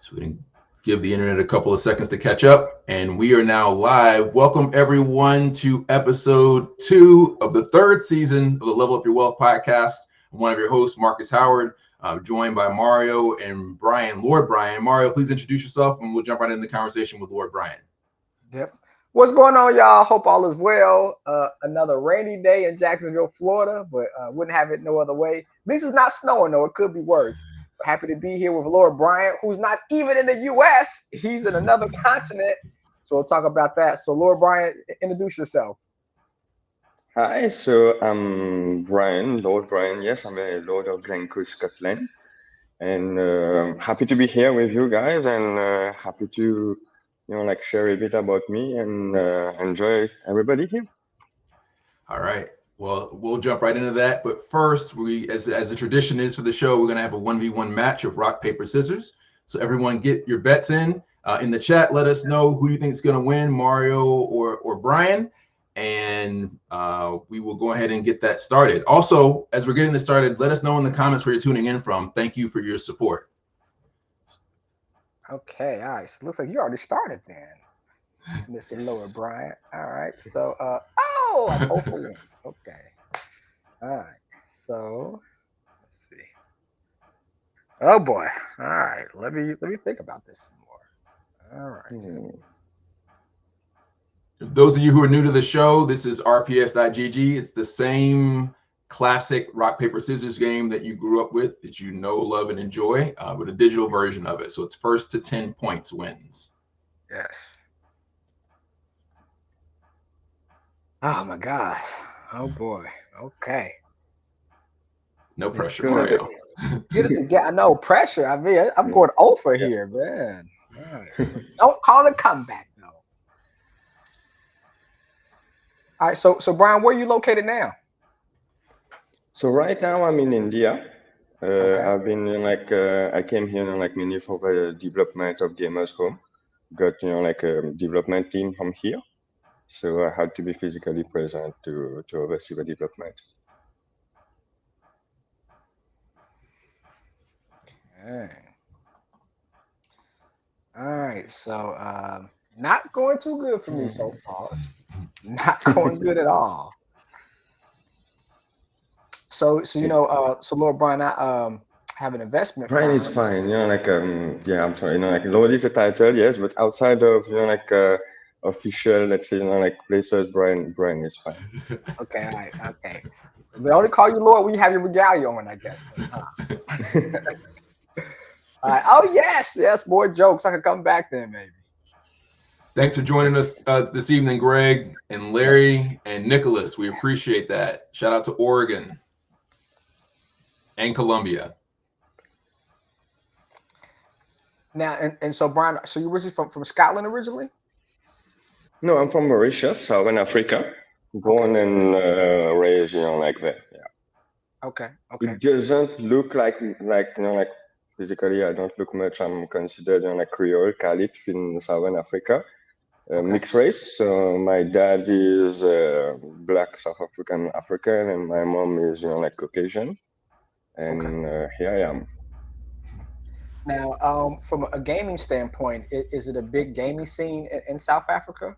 So we can give the internet a couple of seconds to catch up. And we are now live. Welcome everyone to episode 2 of the 3rd season of the Level Up Your Wealth podcast. I'm one of your hosts, Marcus Howard, joined by Mario and Brian, Lord Brian. Mario, please introduce yourself and we'll jump right into the conversation with Lord Brian. Yep. What's going on, y'all? Hope all is well. Another rainy day in Jacksonville, Florida, but wouldn't have it no other way. At least it's not snowing, though. It could be worse. Happy to be here with Lord Brian, who's not even in the U.S. He's in another continent. So we'll talk about that. So, Lord Brian, introduce yourself. Hi, so I'm Brian, Lord Brian. Yes, I'm a Lord of Glencoe, Scotland. And happy to be here with you guys and happy to, share a bit about me and enjoy everybody here. All right. Well, we'll jump right into that. But first, as the tradition is for the show, we're going to have a 1v1 match of rock, paper, scissors. So everyone get your bets in the chat. Let us know who you think is going to win, Mario or Brian. And we will go ahead and get that started. Also, as we're getting this started, let us know in the comments where you're tuning in from. Thank you for your support. Okay, all right. So it looks like you already started then, Mr. Lord Brian. All right. So, I'm 0 for 1. Okay. All right. So, let's see. Oh boy. All right. Let me think about this some more. All right. Those of you who are new to the show, this is rps.gg. It's the same classic rock, paper, scissors game that you grew up with, that you know, love, and enjoy, with a digital version of it. So it's first to 10 points wins. Yes. Oh my gosh. Oh boy. Okay. No pressure, Mario. Get it together. No pressure. I mean, I'm going over here, man. All right. Don't call it a comeback, though. All right. So Brian, where are you located now? So right now I'm in India. Okay. I've been I came here mainly for the development of GamersHome. Got a development team from here. So I had to be physically present to oversee the development. Okay. All right. So not going too good for me so far. Not going good at all. So Lord Brian, I have an investment Brian firm. is fine, I'm sorry, Lord is a title, yes, but outside of official, let's say, places, Brian is fine. Okay, all right, okay. They only call you Lord when you have your regalia on, I guess. All right. Oh yes, more jokes. I can come back then, maybe. Thanks for joining us this evening, Greg and Larry and Nicholas. We appreciate that. Shout out to Oregon and Columbia. Now, and so Brian, so you're originally from Scotland originally? No, I'm from Mauritius, Southern Africa, born and raised, like that. Yeah. Okay. It doesn't look like physically, I don't look much. I'm considered Creole, Caliph in Southern Africa, mixed race. So my dad is black South African, and my mom is Caucasian, and here I am. Now, from a gaming standpoint, is it a big gaming scene in South Africa?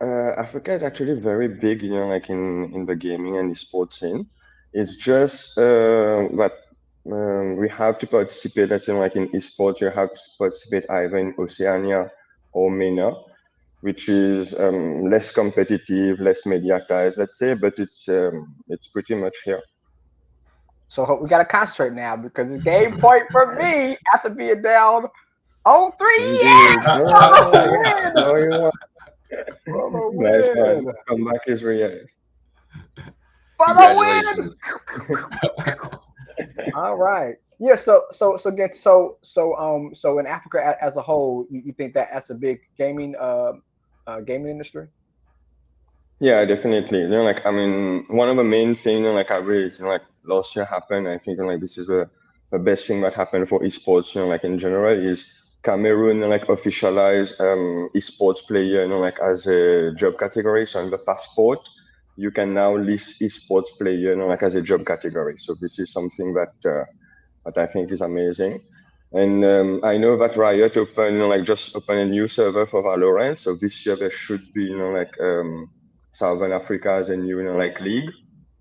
Africa is actually very big, in the gaming and the sports scene. It's just that we have to participate, let's say, in esports, you have to participate either in Oceania or MENA, which is less competitive, less mediatized, let's say, but it's pretty much here. So we got to concentrate now because it's game point for me after being down 0-3. Yes! No, you want. Nice one. Comeback is real. Congratulations. All right. Yeah. So in Africa as a whole, you think that that's a big gaming industry? Yeah, definitely. One of the main things, I really, last year happened. I think, this is the best thing that happened for esports, in general, is Cameroon, officialize esports player, as a job category. So in the passport, you can now list esports player, as a job category. So this is something that I think is amazing. And I know that Riot opened, like just opened a new server for Valorant. So this year there should be, like Southern Africa as a new, like league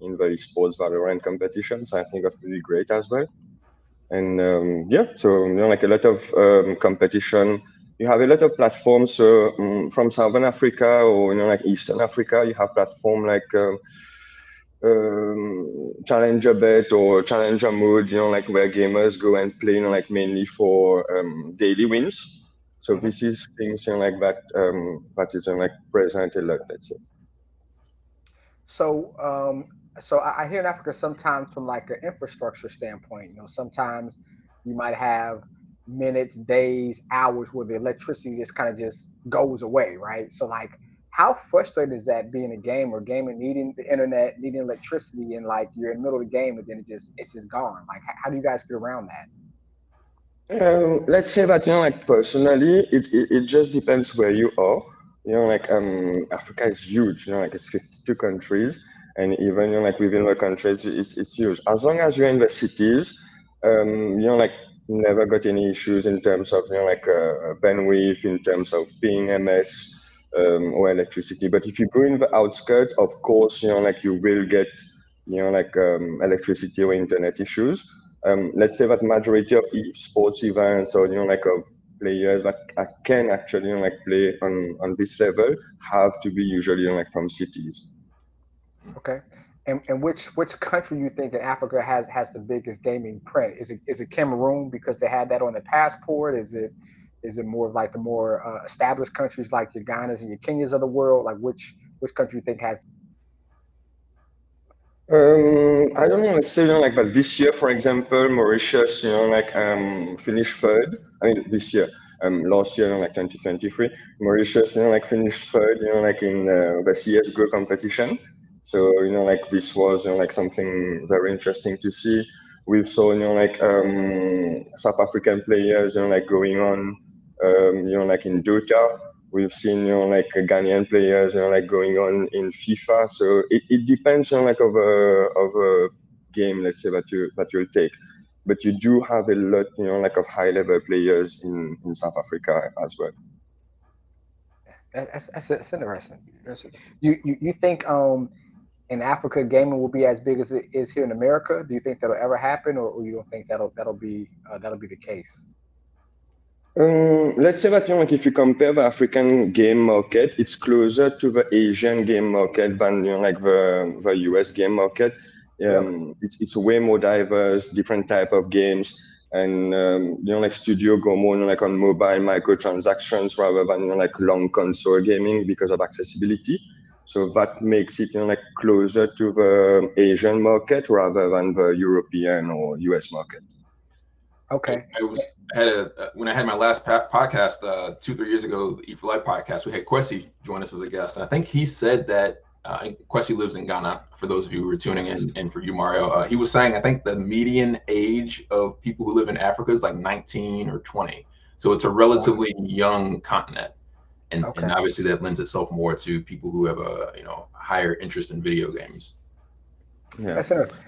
in the esports Valorant competition. So I think that's really great as well. And yeah, so like a lot of competition. You have a lot of platforms. So from Southern Africa or like Eastern Africa, you have platform like challenger bet or challenger mode, like where gamers go and play, like mainly for daily wins. So Mm-hmm. this is things like that that is like present a lot, let's say. So, so I hear in Africa sometimes from like an infrastructure standpoint, sometimes you might have minutes, days, hours where the electricity just kind of just goes away, right? So, like, how frustrating is that being a gamer, gaming, needing the internet, needing electricity, and like you're in the middle of the game and then it's just gone. Like, how do you guys get around that? Let's say that like personally, it just depends where you are. Like Africa is huge. Like it's 52 countries, and even like within the countries, it's huge. As long as you're in the cities, like never got any issues in terms of like bandwidth, in terms of being MS or electricity. But if you go in the outskirts, of course, like you will get like electricity or internet issues. Let's say that majority of sports events or like of players that can actually like play on this level have to be usually like from cities. Okay. And which country you think in Africa has the biggest gaming print? Is it Cameroon because they had that on their passport? Is it more of like the more established countries like your Ghanas and your Kenyas of the world? Like which country you think has? I don't know. Let's say like that this year, for example, Mauritius, like finished third. I mean, this year, last year, like 2023, Mauritius, like finished third, like in the CS:GO competition. So like this was like something very interesting to see. We saw like South African players, like going on, like in Dota. We've seen, like Ghanaian players, like going on in FIFA. So it depends on like of a game, let's say that you'll take. But you do have a lot, like of high level players in South Africa as well. That's interesting. You think in Africa gaming will be as big as it is here in America? Do you think that'll ever happen, or you don't think that'll be the case? Let's say that like if you compare the African game market, it's closer to the Asian game market than like the US game market. Really? It's way more diverse, different type of games, and like Studio Gomo, like on mobile microtransactions rather than like long console gaming because of accessibility. So that makes it like closer to the Asian market rather than the European or US market. Okay. I had when I had my last podcast 2-3 years ago, the Eat for Life podcast, we had Kwesi join us as a guest, and I think he said that Kwesi lives in Ghana. For those of you who are tuning in, and for you, Mario, he was saying I think the median age of people who live in Africa is like 19 or 20, so it's a relatively young continent, and Okay. obviously that lends itself more to people who have a higher interest in video games. Yeah. That's interesting.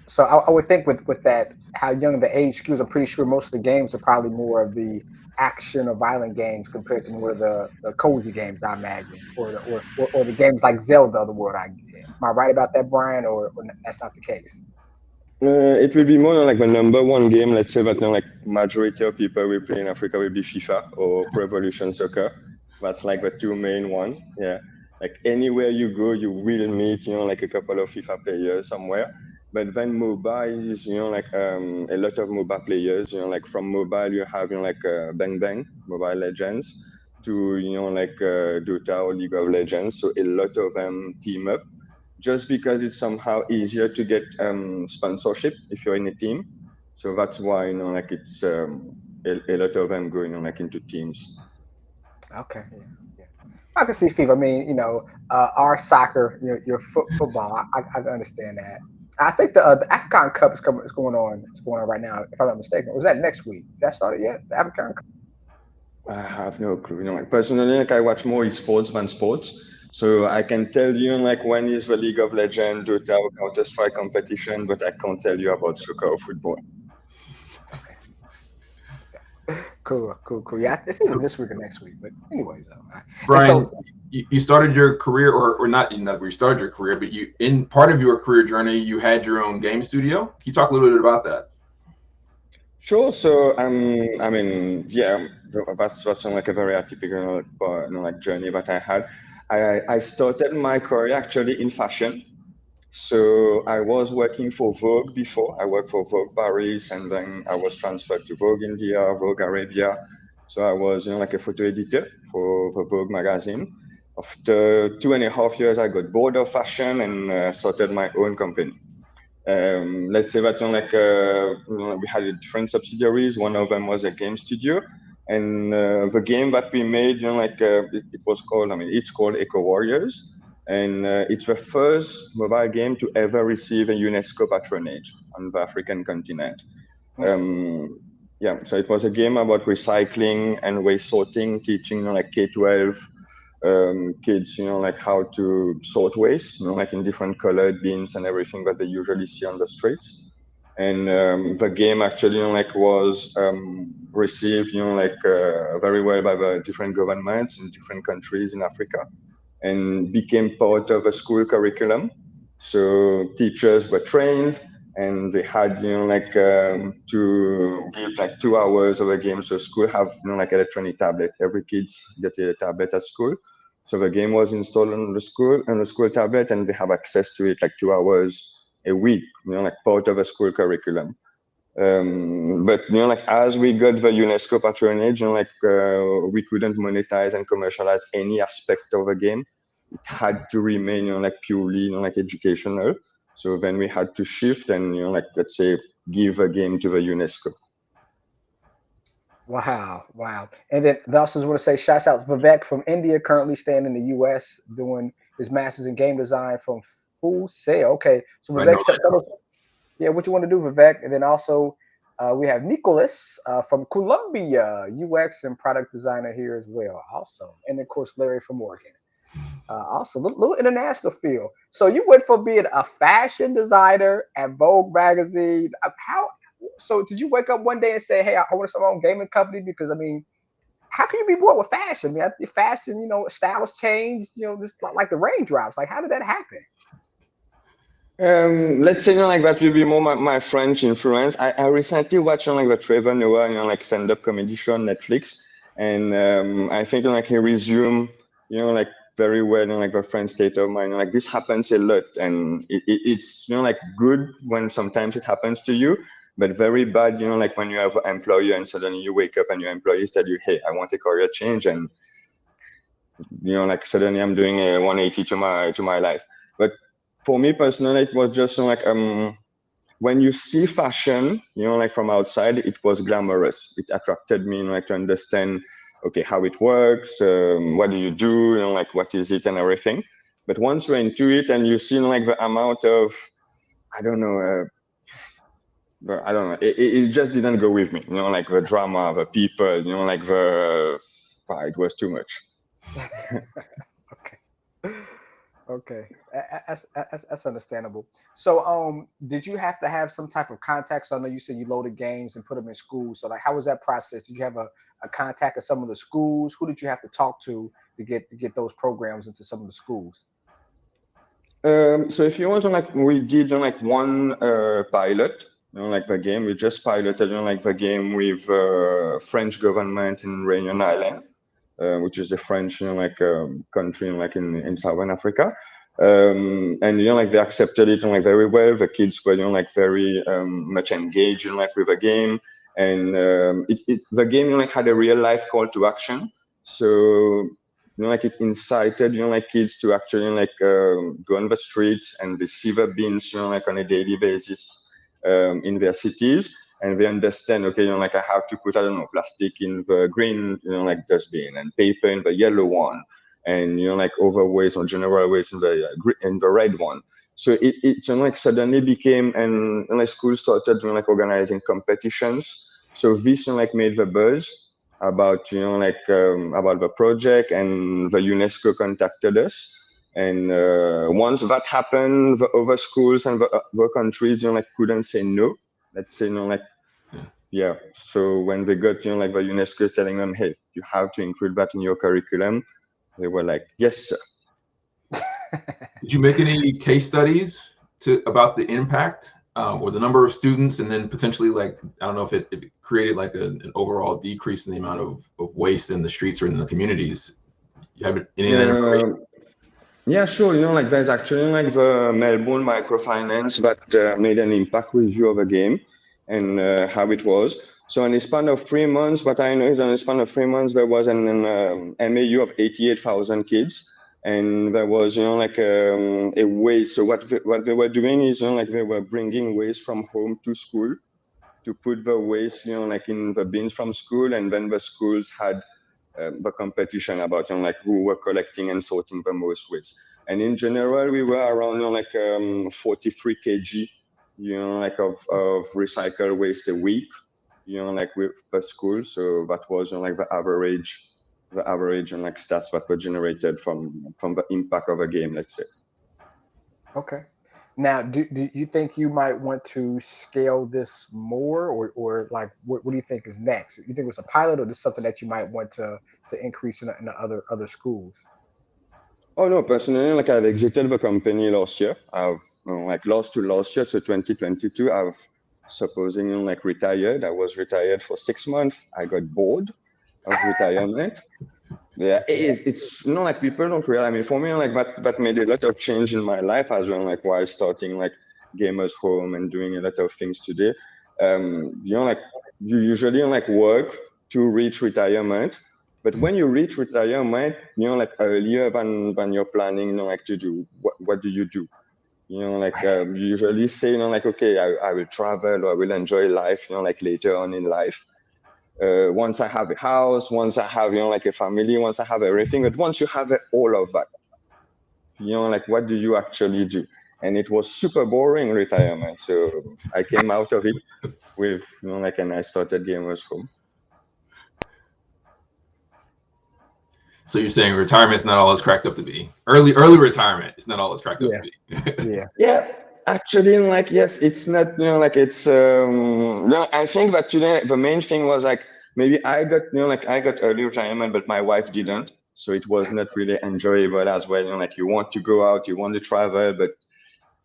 So I would think with that how young the age skews, I'm pretty sure most of the games are probably more of the action or violent games compared to more of the cozy games, I imagine, or the games like Zelda of the world. Am I right about that, Brian, or that's not the case? It will be more like the number one game. Let's say that like majority of people will play in Africa will be FIFA or Pro Evolution Soccer. That's like the two main one. Yeah, like anywhere you go, you will meet like a couple of FIFA players somewhere. But then mobile is like a lot of mobile players. Like from mobile you have like Bang Bang, Mobile Legends, to like Dota or League of Legends. So a lot of them team up just because it's somehow easier to get sponsorship if you're in a team. So that's why like it's a lot of them going like into teams. Okay. Yeah. Yeah. I can see FIFA. I mean, our soccer, your football. I understand that. I think the Afcon Cup is coming. Is going on. It's going on right now. If I'm not mistaken, was that next week? That started yet? The Afcon Cup. I have no clue. Like personally, like I watch more esports than sports. So I can tell you like when is the League of Legends, Dota, or Counter-Strike competition, but I can't tell you about soccer or football. Okay. Cool. Yeah, it's either this week or next week. But anyways, and Brian, so you started your career, or not where you started your career, but you, in part of your career journey, you had your own game studio. Can you talk a little bit about that? Sure. So I mean, yeah, that's like a very atypical, like journey that I had. I started my career actually in fashion. So I was working for Vogue before. I worked for Vogue Paris, and then I was transferred to Vogue India, Vogue Arabia. So I was, like a photo editor for the Vogue magazine. After 2.5 years, I got bored of fashion and started my own company. Let's say that we had different subsidiaries. One of them was a game studio, and the game that we made, it was called. I mean, it's called Eco Warriors, and it's the first mobile game to ever receive a UNESCO patronage on the African continent. Um, yeah, so it was a game about recycling and waste sorting, teaching like K-12 kids, like how to sort waste, like in different colored bins and everything that they usually see on the streets. And the game actually, was received, very well by the different governments in different countries in Africa, and became part of a school curriculum. So teachers were trained, and they had, to give like 2 hours of a game. So school have, like electronic tablet. Every kid get a tablet at school. So the game was installed on the school tablet, and they have access to it like 2 hours a week, like part of a school curriculum. But like as we got the UNESCO patronage, we couldn't monetize and commercialize any aspect of the game. It had to remain, like purely, like educational. So then we had to shift and, like let's say, give a game to the UNESCO. wow. And then I also want to say, shouts out to Vivek from India, currently staying in the U.S. doing his master's in game design from Full Sail. Okay, so I know. Vivek, tell us, yeah, what you want to do, Vivek, and then also we have Nicholas from Columbia, UX and product designer here as well. Awesome, and of course Larry from Oregon. Also, little international feel. So you went from being a fashion designer at Vogue magazine. How? So did you wake up one day and say, "Hey, I want to start my own gaming company"? Because I mean, how can you be bored with fashion? I mean, fashion, styles change. Just like the raindrops. Like, how did that happen? Let's say, like that will be more my French influence. I recently watched, like the Trevor Noah, like stand-up comedy show on Netflix, and I think, like he resumed, like very well, like the French state of mind. Like this happens a lot, and it's, like good when sometimes it happens to you, but very bad, like when you have an employer and suddenly you wake up and your employees tell you, "Hey, I want a career change," and like suddenly I'm doing a 180 to my life. But for me personally, it was just like when you see fashion, like from outside, it was glamorous. It attracted me, like to understand, okay, how it works, what do you do, like what is it and everything. But once you're into it and you see like the amount of, I don't know, I don't know, it just didn't go with me. Like the drama, the people, like it was too much. Okay. Okay, that's understandable. So, did you have to have some type of contact? So I know you said you loaded games and put them in schools. So, like, how was that process? Did you have a contact at some of the schools? Who did you have to talk to get those programs into some of the schools? So if you want to, like, we did like one pilot, like the game. We just piloted, like the game with French government in Réunion Island, which is a French, country, like in Southern Africa. And like they accepted it, like very well. The kids were, like very much engaged, like with the game, and the game, like had a real life call to action. So like it incited, like kids to actually like go on the streets and receive the bins, like on a daily basis in their cities, and they understand, okay, like I have to put, I don't know, plastic in the green, like dustbin, and paper in the yellow one, and like over waste or general waste in the red one. So it like suddenly became, and like school started, like organizing competitions. So this, like made the buzz about, about the project, and the UNESCO contacted us. And once that happened, the other schools and the countries, like couldn't say no. Let's say, like Yeah. So when they got, like the UNESCO telling them, hey, you have to include that in your curriculum, they were like, yes, sir. Did you make any case studies about the impact or the number of students, and then potentially, like, I don't know if it created like an overall decrease in the amount of waste in the streets or in the communities? You have any of that information? Yeah, sure. Like there's actually like the Melbourne microfinance that made an impact review of a game and how it was. So in the span of 3 months, what I know is in the span of 3 months, there was an MAU of 88,000 kids. And there was, like a waste. So what they were doing is, like they were bringing waste from home to school to put the waste, like in the bins from school. And then the schools had the competition about like who were collecting and sorting the most waste. And in general, we were around 43 kg, like of recycled waste a week, like with per school. So that was like the average and like stats that were generated from the impact of a game, let's say. Okay. Now, do you think you might want to scale this more, or like what do you think is next? You think it's a pilot, or just something that you might want to increase in the other schools? Oh no, personally, like I've exited the company last year. I've like lost to last year, so 2022. I've supposing like retired. I was retired for 6 months. I got bored of retirement. Yeah, it's like people don't realize. I mean, for me, like that made a lot of change in my life as well. Like while starting like GamersHome and doing a lot of things today. Like you usually like work to reach retirement, but when you reach retirement, like earlier than you're planning, like to do, what do you do? Like you usually say, like okay, I will travel or I will enjoy life, like later on in life. Once I have a house, once I have, like a family, once I have everything, but once you have all of that, like what do you actually do? And it was super boring retirement. So I came out of it with, like, and I started GamersHome. So you're saying retirement's not all it's cracked up to be. Early retirement is not all it's cracked up to be. Yeah. Yeah, actually, like, yes, it's not, like it's, no, I think that today the main thing was like, maybe I got, like I got early retirement, but my wife didn't. So it was not really enjoyable as well. Like you want to go out, you want to travel, but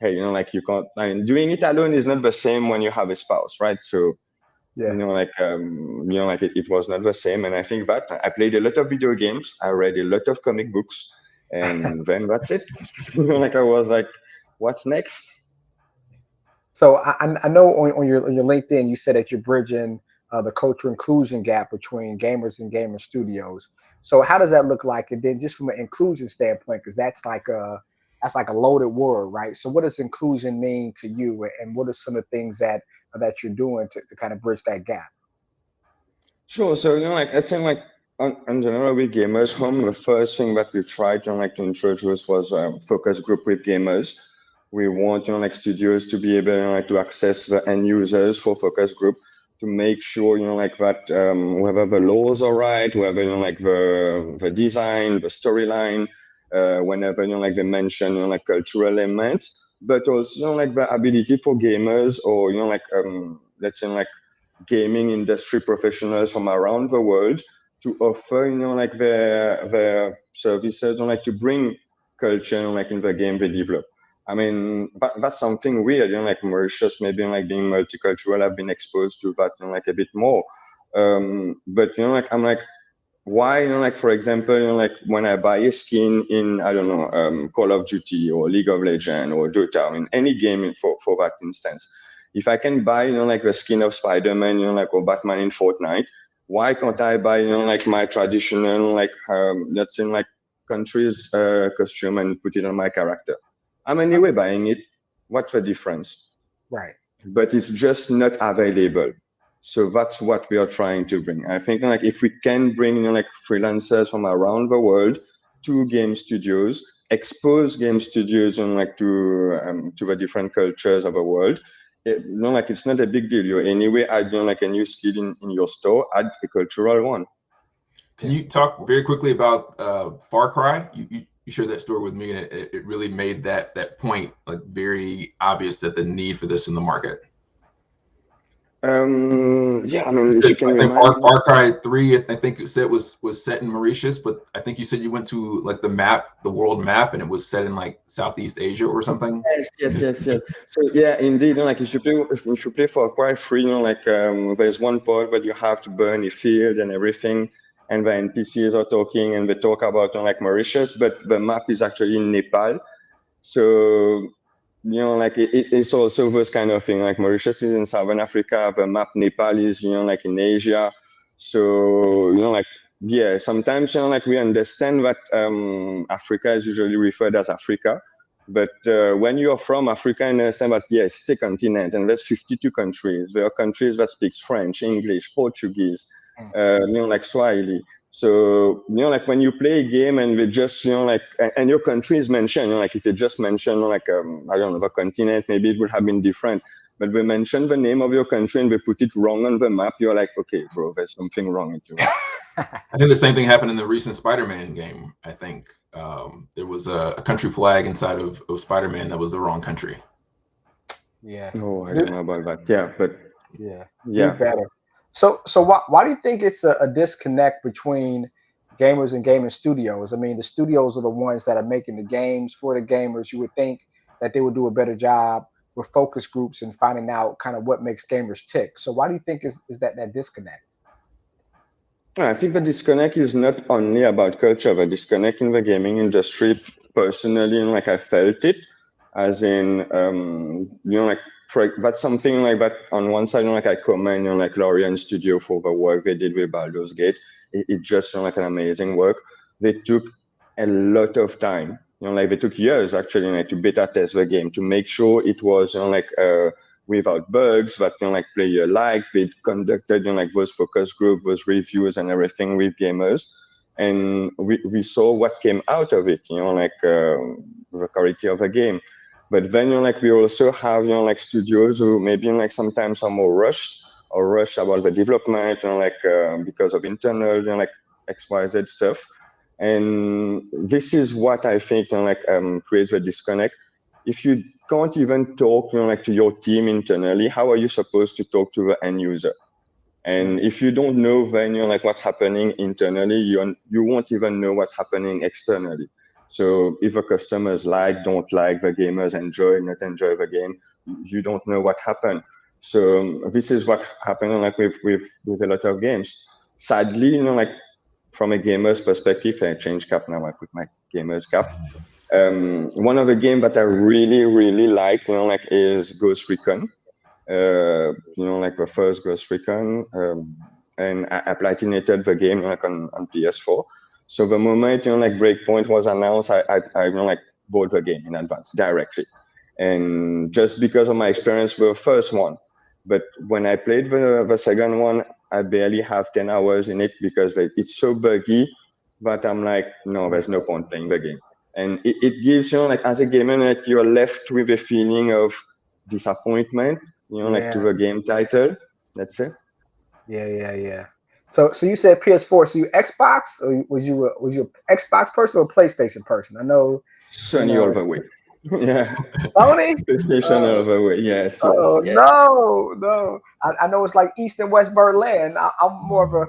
hey, like you can't, I mean, doing it alone is not the same when you have a spouse, right? So, Yeah. like it was not the same. And I think that I played a lot of video games. I read a lot of comic books, and then that's it. Like I was like, what's next? So I know on your LinkedIn you said that you're bridging the culture inclusion gap between gamers and gamer studios. So how does that look like? And then just from an inclusion standpoint, because that's like a loaded word, right? So what does inclusion mean to you, and what are some of the things that you're doing to kind of bridge that gap? Sure. So, like I think like on general with GamersHome, the first thing that we tried like to introduce was focus group with gamers. We want like studios to be able like to access the end users for focus group to make sure like that whether the laws are right, whether like the design, the storyline, whenever like they mention like cultural elements, but also like the ability for gamers or like let's say like gaming industry professionals from around the world to offer, like their services, like to bring culture, like in the game they develop. I mean, that's something weird, like Mauritius, maybe like being multicultural, I've been exposed to that, like a bit more. But like I'm like, why, like for example, like when I buy a skin in, I don't know, Call of Duty or League of Legends or Dota, I mean any game for that instance, if I can buy, like the skin of Spider-Man, like or Batman in Fortnite, why can't I buy, like my traditional, like let's say like country's costume and put it on my character? I'm anyway buying it. What's the difference? Right. But it's just not available. So that's what we are trying to bring. I think like if we can bring like freelancers from around the world to game studios, expose game studios and like to the different cultures of the world, like it's not a big deal. You anyway add like a new skill in your store, add a cultural one. Can you talk very quickly about Far Cry? You shared that story with me, and it really made that point like very obvious that the need for this in the market. Yeah, I mean, if you can I think remind me. Far Cry 3, I think you said was set in Mauritius, but I think you said you went to like the world map, and it was set in like Southeast Asia or something. Yes. So yeah, indeed, like if you play for quite free, like there's one part where you have to burn a field and everything, and the NPCs are talking and they talk about like Mauritius, but the map is actually in Nepal. So like it's also this kind of thing. Like Mauritius is in Southern Africa, the map Nepal is like in Asia. So like yeah, sometimes like we understand that Africa is usually referred as Africa, but when you are from Africa and understand that yes, it's a continent and there's 52 countries. There are countries that speaks French, English, Portuguese, like Swahili. So like when you play a game and they just like and your country is mentioned, like if they just mention like I don't know the continent, maybe it would have been different. But they mention the name of your country and they put it wrong on the map. You're like, okay, bro, there's something wrong with you. I think the same thing happened in the recent Spider-Man game. I think there was a country flag inside of Spider-Man that was the wrong country. Yeah. Oh, I don't know about that. Yeah, but Yeah. Do yeah. better. So why do you think it's a disconnect between gamers and gaming studios? I mean, the studios are the ones that are making the games for the gamers. You would think that they would do a better job with focus groups and finding out kind of what makes gamers tick. So why do you think is that disconnect? I think the disconnect is not only about culture. The disconnect in the gaming industry, personally, like I felt it, as in, like that's something like that. On one side, like I commend, like Lorian Studio for the work they did with Baldur's Gate. It's just like an amazing work. They took a lot of time. Like they took years actually, like to beta test the game to make sure it was, like without bugs that like player liked. They conducted like those focus group, those reviews and everything with gamers, and we saw what came out of it. Like the quality of the game. But then like we also have like studios who maybe like sometimes are more rushed or rush about the development, like because of internal like XYZ stuff. And this is what I think like creates a disconnect. If you can't even talk like to your team internally, how are you supposed to talk to the end user? And if you don't know then like what's happening internally, you won't even know what's happening externally. So if the customers don't like, the gamers enjoy, not enjoy the game, you don't know what happened. So this is what happened like with a lot of games. Sadly, like from a gamer's perspective, I change cap now. I put my gamer's cap. One of the game that I really, really like, like is Ghost Recon. Like the first Ghost Recon, and I platinated the game like on PS4. So the moment like Breakpoint was announced, I like bought the game in advance directly, and just because of my experience with the first one. But when I played the second one, I barely have 10 hours in it because it's so buggy that I'm like, no, there's no point playing the game. And it gives like as a gamer, like you're left with a feeling of disappointment, like to Yeah. the game title. That's it. Yeah. So you said PS4. So you Xbox, or was you a Xbox person or a PlayStation person? I know, Sony all the way. Yeah. Sony. PlayStation all the way. Yes, yes, Oh yes. no. I know it's like East and West Berlin. I'm more of a.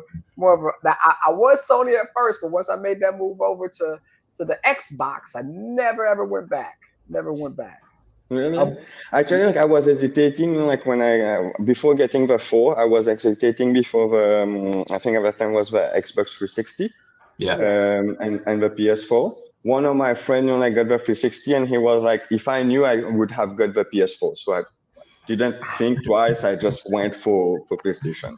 I was Sony at first, but once I made that move over to the Xbox, I never ever went back. Never went back. Really? Um, Actually, like I was hesitating, like when I before getting the four, I was hesitating before the I think at that time was the Xbox 360, Yeah. yeah. and the PS4. One of my friends, like got the 360, and he was like, if I knew, I would have got the PS4. So I didn't think twice. I just went for PlayStation.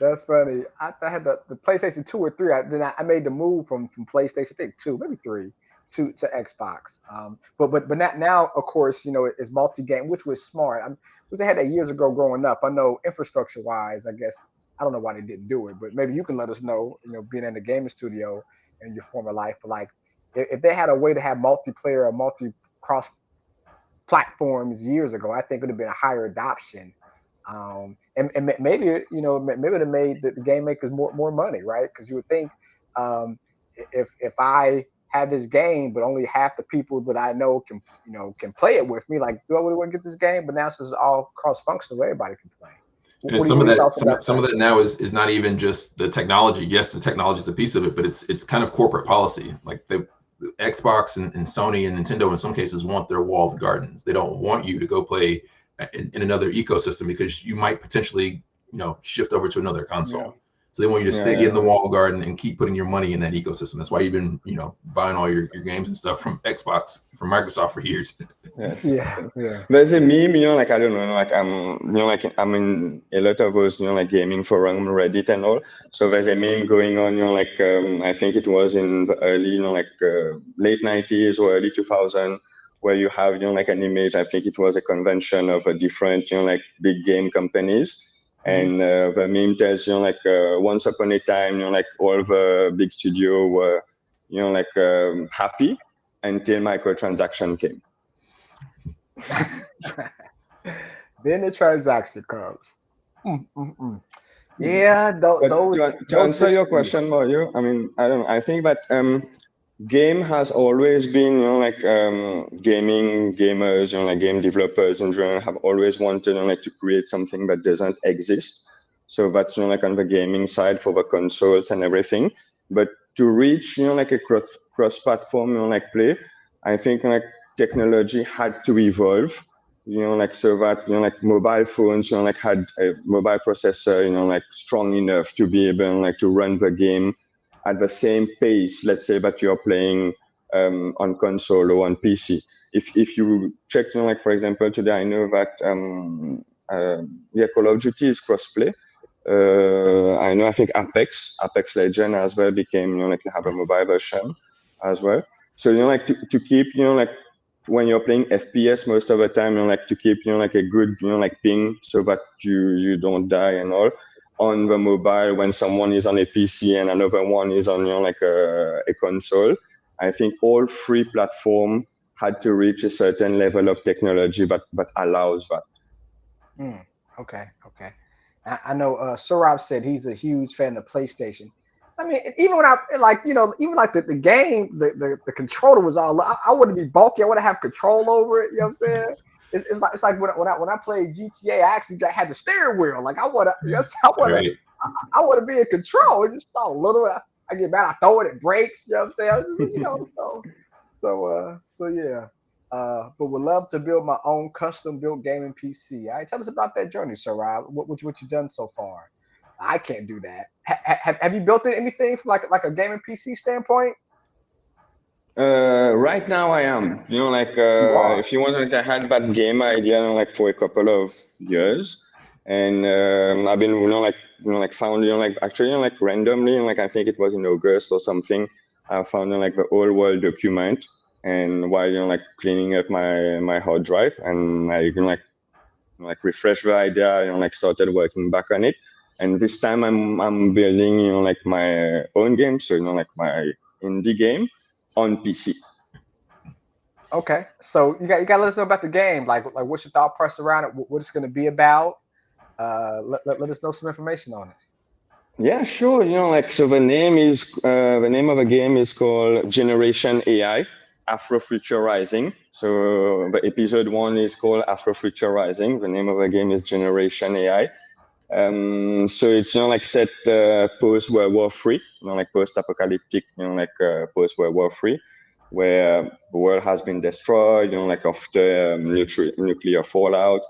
That's funny. I had the PlayStation 2 or 3. I made the move from PlayStation, I think 2, maybe 3, to Xbox. But not now, of course, it's multi-game, which was smart. Because they had that years ago growing up. I know infrastructure wise, I guess I don't know why they didn't do it, but maybe you can let us know, being in the gaming studio in your former life. But like if they had a way to have multiplayer or multi cross platforms years ago, I think it would have been a higher adoption. And maybe maybe it made the game makers more money, right? Because you would think, if I have this game, but only half the people that I know can play it with me, like, do I really want to get this game? But now since it's all cross functional, everybody can play. And What some are of your that, thoughts about some of that now is not even just the technology. Yes, the technology is a piece of it, but it's kind of corporate policy. Like the Xbox and Sony and Nintendo in some cases want their walled gardens. They don't want you to go play in another ecosystem because you might potentially, shift over to another console. Yeah. So they want you to stay Yeah. in the walled garden and keep putting your money in that ecosystem. That's why you've been, buying all your games and stuff from Xbox, from Microsoft for years. Yes. Yeah. There's a meme, like I don't know, like like I'm in a lot of those, like gaming forum, Reddit and all. So there's a meme going on, like I think it was in the early, like late 90s or early 2000, where you have, like an image. I think it was a convention of a different, like big game companies. And the meme tells, like once upon a time, like all the big studio were, like happy until microtransaction came. Then the transaction comes. Yeah, But those to answer your question, Mario, I mean, I don't know. I think that game has always been, like gamers, like game developers in general have always wanted, like to create something that doesn't exist. So that's, like on the gaming side for the consoles and everything. But to reach, like a cross-platform, like play, I think like technology had to evolve. Like so that, like mobile phones, like had a mobile processor, like strong enough to be able like to run the game at the same pace, let's say, that you're playing on console or on PC. If you check, like for example, today I know that Call of Duty is crossplay. I think Apex Legend as well became, like you have a mobile version as well. So like to keep, like when you're playing FPS most of the time, like to keep, like a good, like ping so that you don't die and all. On the mobile, when someone is on a PC and another one is on, like a console, I think all three platforms had to reach a certain level of technology that allows that. Okay. I know Saurabh said he's a huge fan of PlayStation. I mean, even when I like, even like the game, the controller was all. I wouldn't be bulky. I want to have control over it. You know what I'm saying? It's like when I played GTA, I actually had the steering wheel. Like I want to be in control. It's just so little. I get mad. I throw it. It breaks. You know what I'm saying? So yeah. But would love to build my own custom built gaming PC. All right, tell us about that journey, Sir Rob. What you've done so far? I can't do that. Have you built anything from like a gaming PC standpoint? Right now I am. Like if you want, like I had that game idea, like for a couple of years, and I've been, like found, like actually, like randomly, like I think it was in August or something, I found like the whole world document, and while like cleaning up my hard drive, and I like refresh the idea, like started working back on it. And this time I'm building, like my own game, so like my indie game on PC. Okay, so you got to let us know about the game. Like what's your thought process around it? What it's going to be about? Let us know some information on it. Yeah, sure. Like so the name of the game is called Generation AI Afrofuturizing. So the episode 1 is called Afrofuturizing. The name of the game is Generation AI. So it's like set post World War III, like post-apocalyptic, like post World War III, where the world has been destroyed, like after nuclear fallout.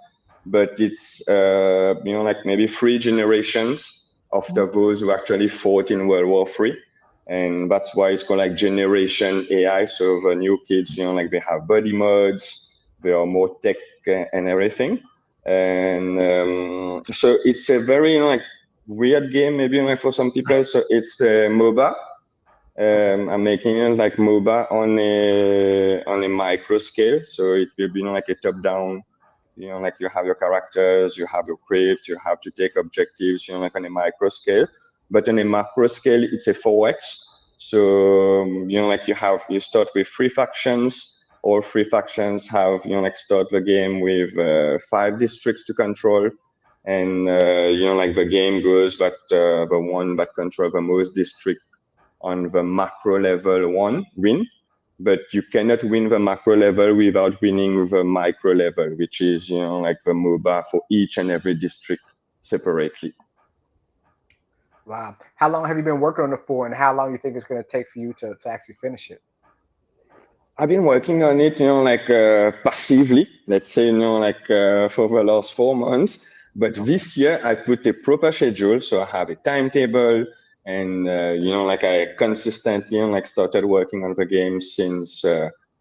But it's like maybe 3 generations after those who actually fought in World War III. And that's why it's called like Generation AI. So the new kids, like they have body mods, they are more tech and everything. And so it's a very like weird game, maybe like for some people. So it's a MOBA. I'm making it like MOBA on a micro scale. So it will be like a top down. Like you have your characters, you have your craft, you have to take objectives. Like on a micro scale. But on a macro scale, it's a 4x. So like you start with 3 factions. All 3 factions have like start the game with 5 districts to control, and like the game goes that the one that control the most district on the macro level win, but you cannot win the macro level without winning the micro level, which is like the MOBA for each and every district. separately. Wow. How long have you been working on it for, and how long you think it's going to take for you to actually finish it? I've been working on it, passively, let's say, for the last 4 months. But this year I put a proper schedule, so I have a timetable, and I consistently, started working on the game since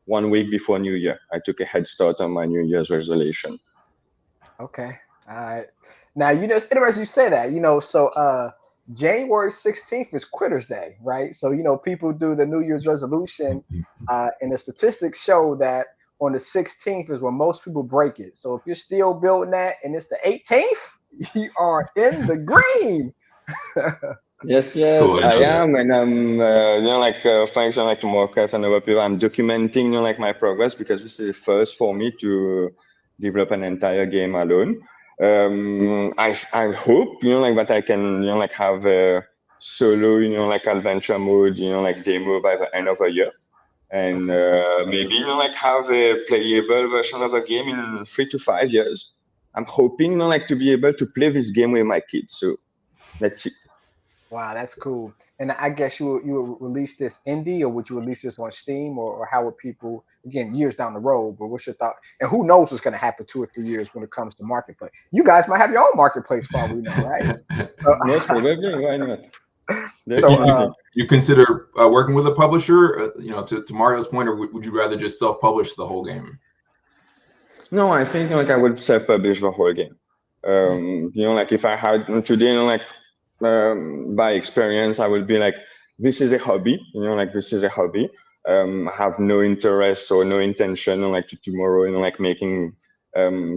1 week before New Year. I took a head start on my New Year's resolution. Okay. All right. Now, it's interesting you say that, so January 16th is Quitter's Day, right? So, people do the New Year's resolution, and the statistics show that on the 16th is when most people break it. So if you're still building that and it's the 18th, you are in the green. Yes, cool, I am, and I'm, thanks to Marcus and other people, I'm documenting, my progress, because this is the first for me to develop an entire game alone. I hope, that I can, have a solo, adventure mode, demo by the end of the year, and maybe, have a playable version of the game in 3 to 5 years. I'm hoping, to be able to play this game with my kids. So let's see. Wow, that's cool. And I guess you would release this indie, or would you release this on Steam, or how would people, again, years down the road, but what's your thought? And who knows what's going to happen 2 or 3 years when it comes to marketplace? You guys might have your own marketplace, for all we know, right? Most probably, why not? So, you consider working with a publisher, to Mario's point, or would you rather just self-publish the whole game? No, I think I would self-publish the whole game. If I had today, by experience, I would be like, this is a hobby. This is a hobby. I have no interest or no intention, to tomorrow, making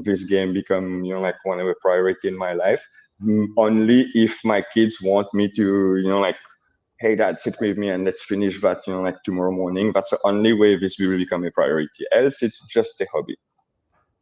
this game become, one of the priority in my life. Only if my kids want me to, hey, Dad, sit with me and let's finish that, tomorrow morning. That's the only way this will become a priority. Else, it's just a hobby.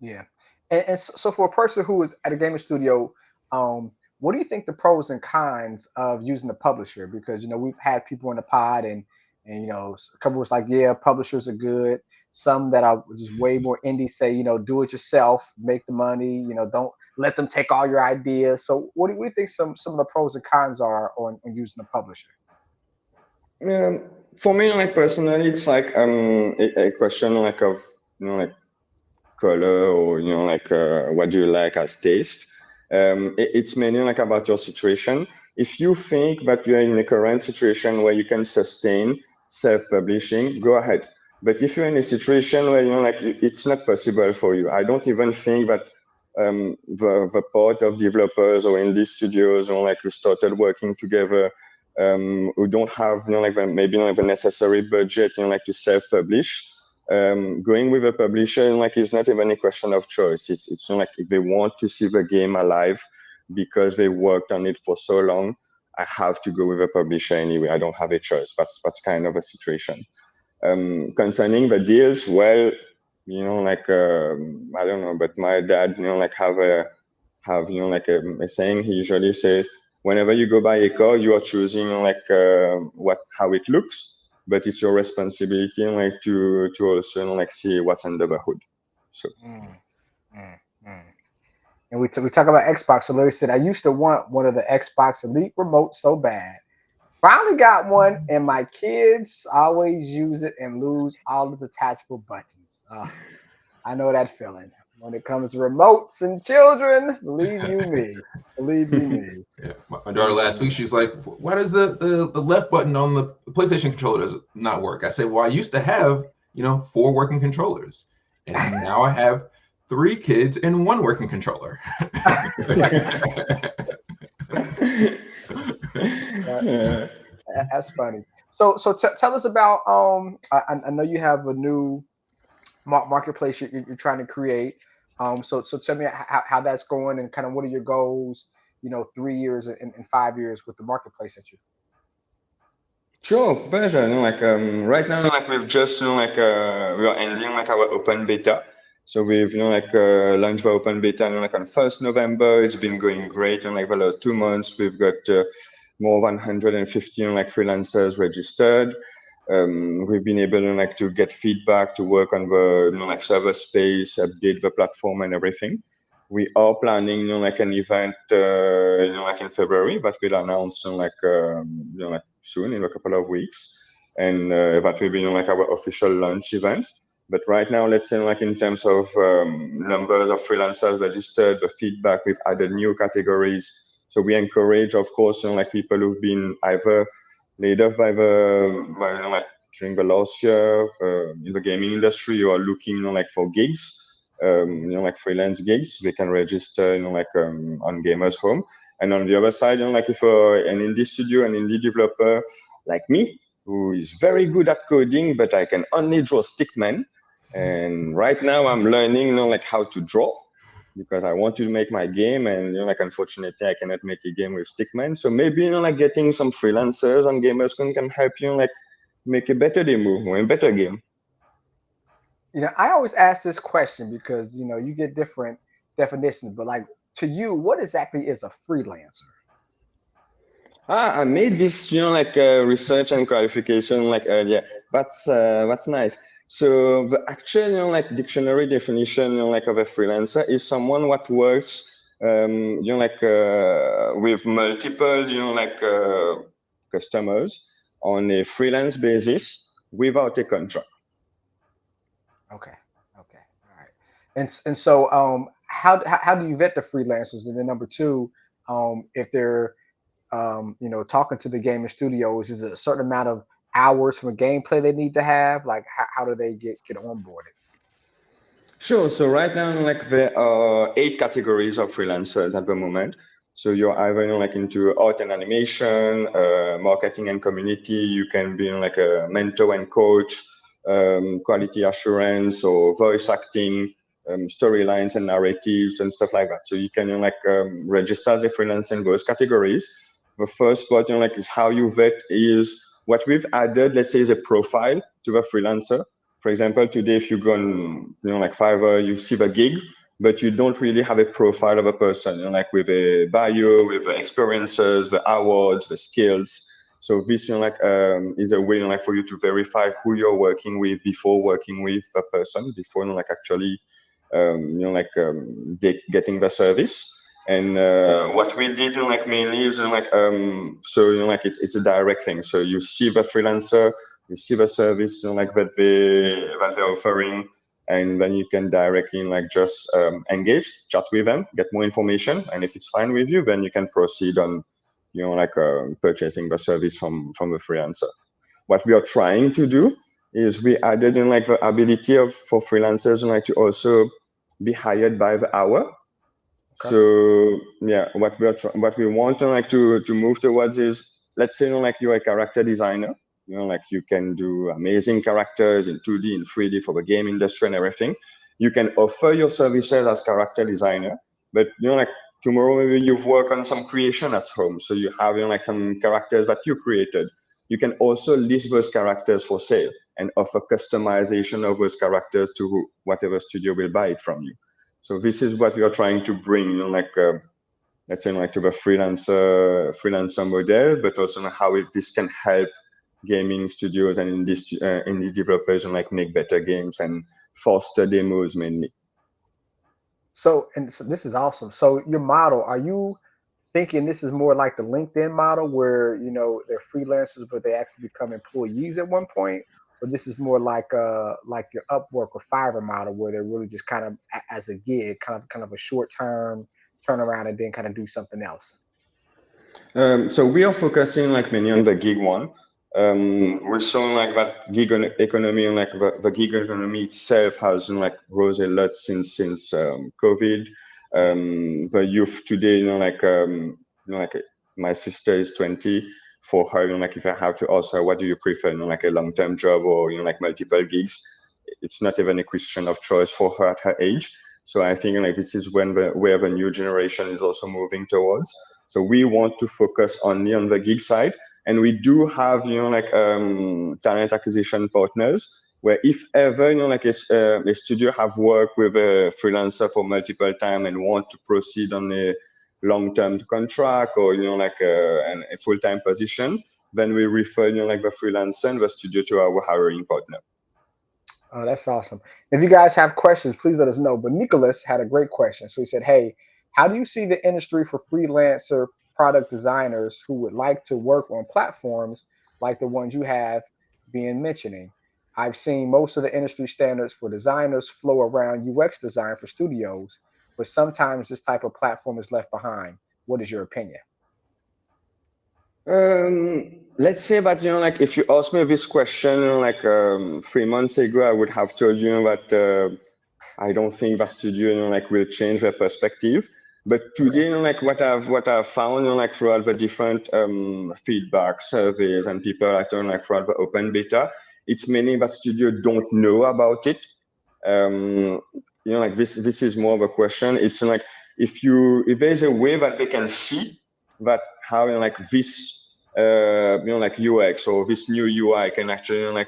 yeah. And so for a person who is at a gaming studio, what do you think the pros and cons of using a publisher? Because we've had people in the pod, and a couple was like, yeah, publishers are good. Some that are just way more indie say, do it yourself, make the money. Don't let them take all your ideas. So what do you think some of the pros and cons are on using a publisher? For me, personally, it's like a question of color, or what do you like as taste. It's mainly about your situation. If you think that you're in a current situation where you can sustain self-publishing, go ahead. But if you're in a situation where it's not possible for you, I don't even think that the part of developers or indie studios, who started working together, who don't have maybe the necessary budget to self-publish, going with a publisher is not even a question of choice. It's if they want to see the game alive because they worked on it for so long, I have to go with a publisher anyway. I don't have a choice. That's kind of a situation. Concerning the deals, well, I don't know, but my dad, have a saying. He usually says, whenever you go buy a car, you are choosing how it looks, but it's your responsibility to also see what's under the hood. So. And we talk about Xbox. So Larry said, I used to want one of the Xbox Elite remotes so bad. Finally got one, and my kids always use it and lose all of the detachable buttons. I know that feeling. When it comes to remotes and children, believe you me. Yeah, my daughter last week, she's like, why does the left button on the PlayStation controller does not work? I said, well, I used to have 4 working controllers, and now I have 3 kids and 1 working controller. That's funny. So tell us about I know you have a new marketplace you're trying to create. So tell me how that's going, and kind of what are your goals, 3 years and 5 years with the marketplace that you. Sure, pleasure. Right now, we've just we are ending our open beta. So we've launched the open beta on 1st November. It's been going great. In the last 2 months, we've got more than 150 freelancers registered. We've been able to get feedback, to work on the server space, update the platform and everything. We are planning, like an event, like in February, that we'll announce, like soon in a couple of weeks, and that will be, like our official launch event. But right now, let's say, like in terms of numbers of freelancers registered, the feedback, we've added new categories. So we encourage, of course, like people who've been either laid off like during the last year in the gaming industry, you are looking, like for gigs, like freelance gigs, they can register, like on GamersHome. And on the other side, like if an indie studio, an indie developer like me, who is very good at coding, but I can only draw stickmen. And right now I'm learning, like how to draw because I want to make my game, and like unfortunately I cannot make a game with stickmen. So maybe like getting some freelancers on GamersCon can help you like make a better demo or a better game. I always ask this question because you get different definitions, but like to you, what exactly is a freelancer? I made this, like research and clarification like earlier. That's nice. So the actual, like dictionary definition, like of a freelancer is someone what works, like with multiple, like customers on a freelance basis without a contract. Okay. Okay. All right. And so how do you vet the freelancers? And then number two, if they're talking to the gaming studios, is it a certain amount of hours from a gameplay they need to have? Like how do they get onboarded? Sure. So right now, like there are 8 categories of freelancers at the moment. So you're either like into art and animation, marketing and community. You can be like a mentor and coach, quality assurance, or voice acting, storylines and narratives and stuff like that. So you can like register as a freelancer in those categories. The first part, like is how you vet is what we've added. Let's say is a profile to the freelancer. For example, today, if you go on, like Fiverr, you see the gig, but you don't really have a profile of a person, like with a bio, with the experiences, the awards, the skills. So this, like, is a way, like, for you to verify who you're working with before working with a person, before, like, actually, getting the service. And what we did, like, mainly is, like, so, like, it's a direct thing. So you see the freelancer, you see the service, like, that they're offering, and then you can directly, like, just engage, chat with them, get more information. And if it's fine with you, then you can proceed on, like, purchasing the service from the freelancer. What we are trying to do is we added in, like, the ability for freelancers, like, to also be hired by the hour. Okay. So yeah, what we want, like, to move towards is, let's say, like, you're a character designer, like, you can do amazing characters in 2D and 3D for the game industry and everything. You can offer your services as character designer, but like, tomorrow maybe you've worked on some creation at home, so you have, like, some characters that you created. You can also list those characters for sale and offer customization of those characters to whatever studio will buy it from you. So this is what we are trying to bring, like, let's say, like, to the freelancer model, but also how this can help gaming studios and indie developers, and like, make better games and foster demos mainly. So this is awesome. So your model, are you thinking this is more like the LinkedIn model where they're freelancers but they actually become employees at one point, or this is more like your Upwork or Fiverr model where they're really just kind of as a gig, kind of a short term turnaround and then kind of do something else? So we are focusing, like, mainly on the gig one. We're showing, like, that gig economy, and like the gig economy itself has, like, rose a lot since COVID. The youth today, like, my sister is 20. For her, like, if I have to ask her, what do you prefer, like a long-term job or like multiple gigs, it's not even a question of choice for her at her age. So I think, like, this is where the new generation is also moving towards. So we want to focus only on the gig side, and we do have, like, talent acquisition partners where if ever, like, a studio have worked with a freelancer for multiple time and want to proceed on a long-term contract or, like, a full-time position, then we refer, like, the freelancer and the studio to our hiring partner. Oh, that's awesome. If you guys have questions, please let us know. But Nicholas had a great question. So he said, "Hey, how do you see the industry for freelancer product designers who would like to work on platforms like the ones you have been mentioning? I've seen most of the industry standards for designers flow around UX design for studios, but sometimes this type of platform is left behind. What is your opinion?" Let's say that, like if you asked me this question, 3 months ago, I would have told you that I don't think that studio, like will change their perspective. But today, like what I've found, like throughout the different feedback surveys and people I turn like throughout the open beta, it's mainly that studio don't know about it. Um, like this is more of a question. It's like if there's a way that they can see that how like this like UX or this new UI can actually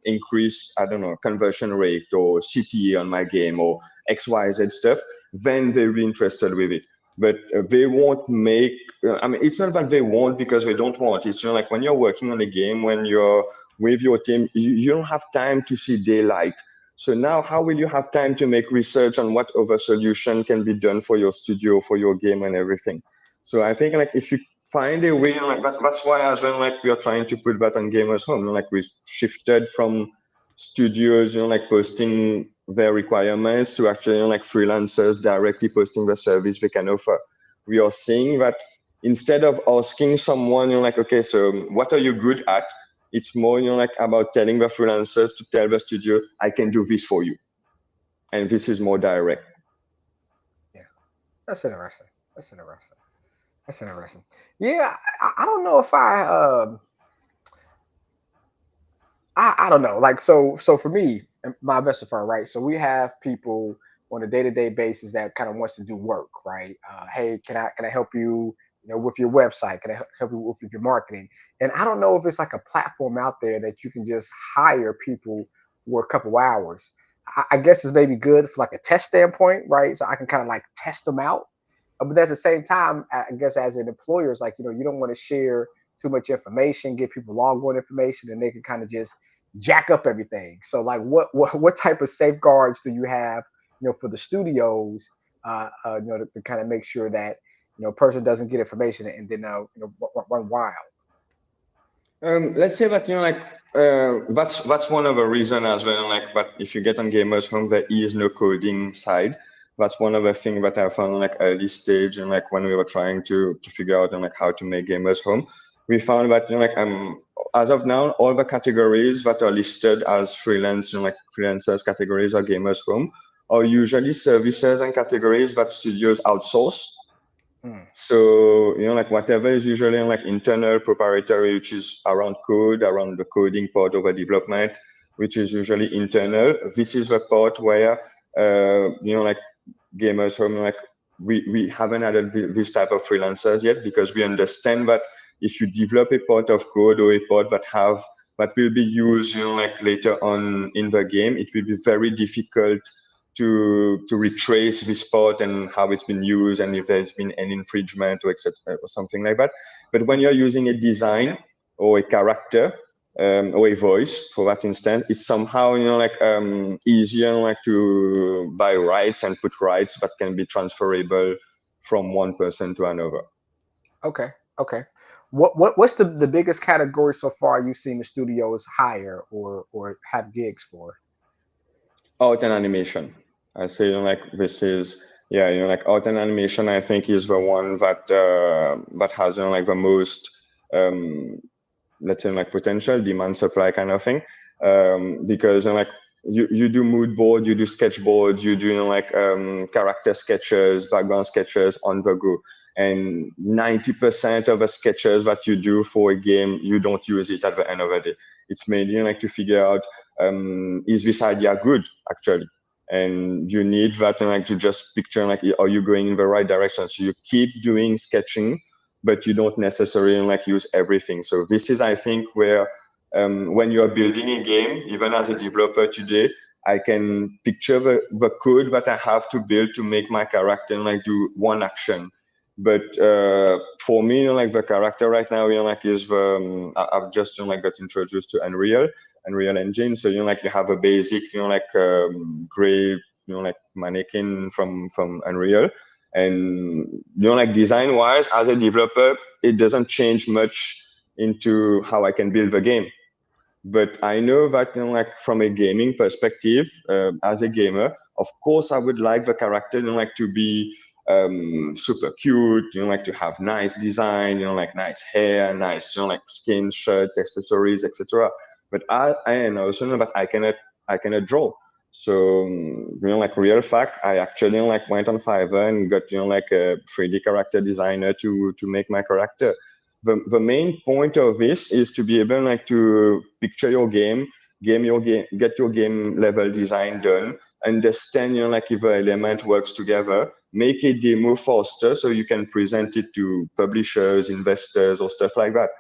increase, I don't know, conversion rate or CTA on my game or XYZ stuff, then they'll be interested with it. But they won't make. I mean, it's not that they won't because they don't want. It's like when you're working on a game, when you're with your team, you don't have time to see daylight. So now, how will you have time to make research on what other solution can be done for your studio, for your game, and everything? So I think like if you find a way, like that's why as well, like we are trying to put that on Gamers Home. Like we shifted from studios, like posting their requirements to actually like freelancers directly posting the service they can offer. We are seeing that instead of asking someone, like, okay, so what are you good at? It's more, like about telling the freelancers to tell the studio, I can do this for you. And this is more direct. Yeah, that's interesting. That's interesting. That's interesting. Yeah, I don't know if I don't know. Like so for me, my best friend, right? So we have people on a day-to-day basis that kind of wants to do work, right? Hey, can I help you, with your website? Can I help you with your marketing? And I don't know if it's like a platform out there that you can just hire people for a couple hours. I guess it's maybe good for like a test standpoint, right? So I can kind of like test them out. But at the same time, I guess as an employer, it's like, you don't want to share too much information, give people log on information, and they can kind of just jack up everything. So like what type of safeguards do you have, for the studios, to kind of make sure that, a person doesn't get information and then run wild. Let's say that that's one of the reason as well. Like that, if you get on Gamers Home, there is no coding side. That's one of the things that I found like early stage and like when we were trying to figure out like how to make Gamers Home, we found that as of now all the categories that are listed as freelance like freelancers categories or Gamers Home are usually services and categories that studios outsource. So, like whatever is usually like internal proprietary, which is around code, around the coding part of the development, which is usually internal. This is the part where, like Gamers Home, like we haven't added this type of freelancers yet because we understand that if you develop a part of code or a part that will be used, like later on in the game, it will be very difficult to retrace this part and how it's been used and if there's been any infringement or etc or something like that. But when you're using a design or a character or a voice for that instance, it's somehow easier like to buy rights and put rights that can be transferable from one person to another. Okay. Okay. What's the biggest category so far you've seen the studios hire or have gigs for? Art and animation. I say like this is like art and animation. I think is the one that has like the most let's say like potential demand supply kind of thing because like you do mood board, you do sketchboard, you do character sketches, background sketches on the go. And 90% of the sketches that you do for a game, you don't use it at the end of the day. It's mainly like to figure out is this idea good actually, and you need that like to just picture like are you going in the right direction. So you keep doing sketching, but you don't necessarily like use everything. So this is I think where when you are building a game, even as a developer today, I can picture the code that I have to build to make my character like do one action. But for me, like the character right now, like is I've just like got introduced to Unreal Engine. So like you have a basic like gray like mannequin from Unreal, and like design wise as a developer, it doesn't change much into how I can build the game. But I know that like from a gaming perspective, as a gamer, of course I would like the character like to be super cute, like to have nice design, like nice hair, nice like skin, shirts, accessories, etc. But I also know that I cannot draw. So like real fact, I actually like went on Fiverr and got like a 3D character designer to make my character. The main point of this is to be able like to picture your game, get your game level design done, understand like if the element works together, make a demo faster so you can present it to publishers, investors, or stuff like that.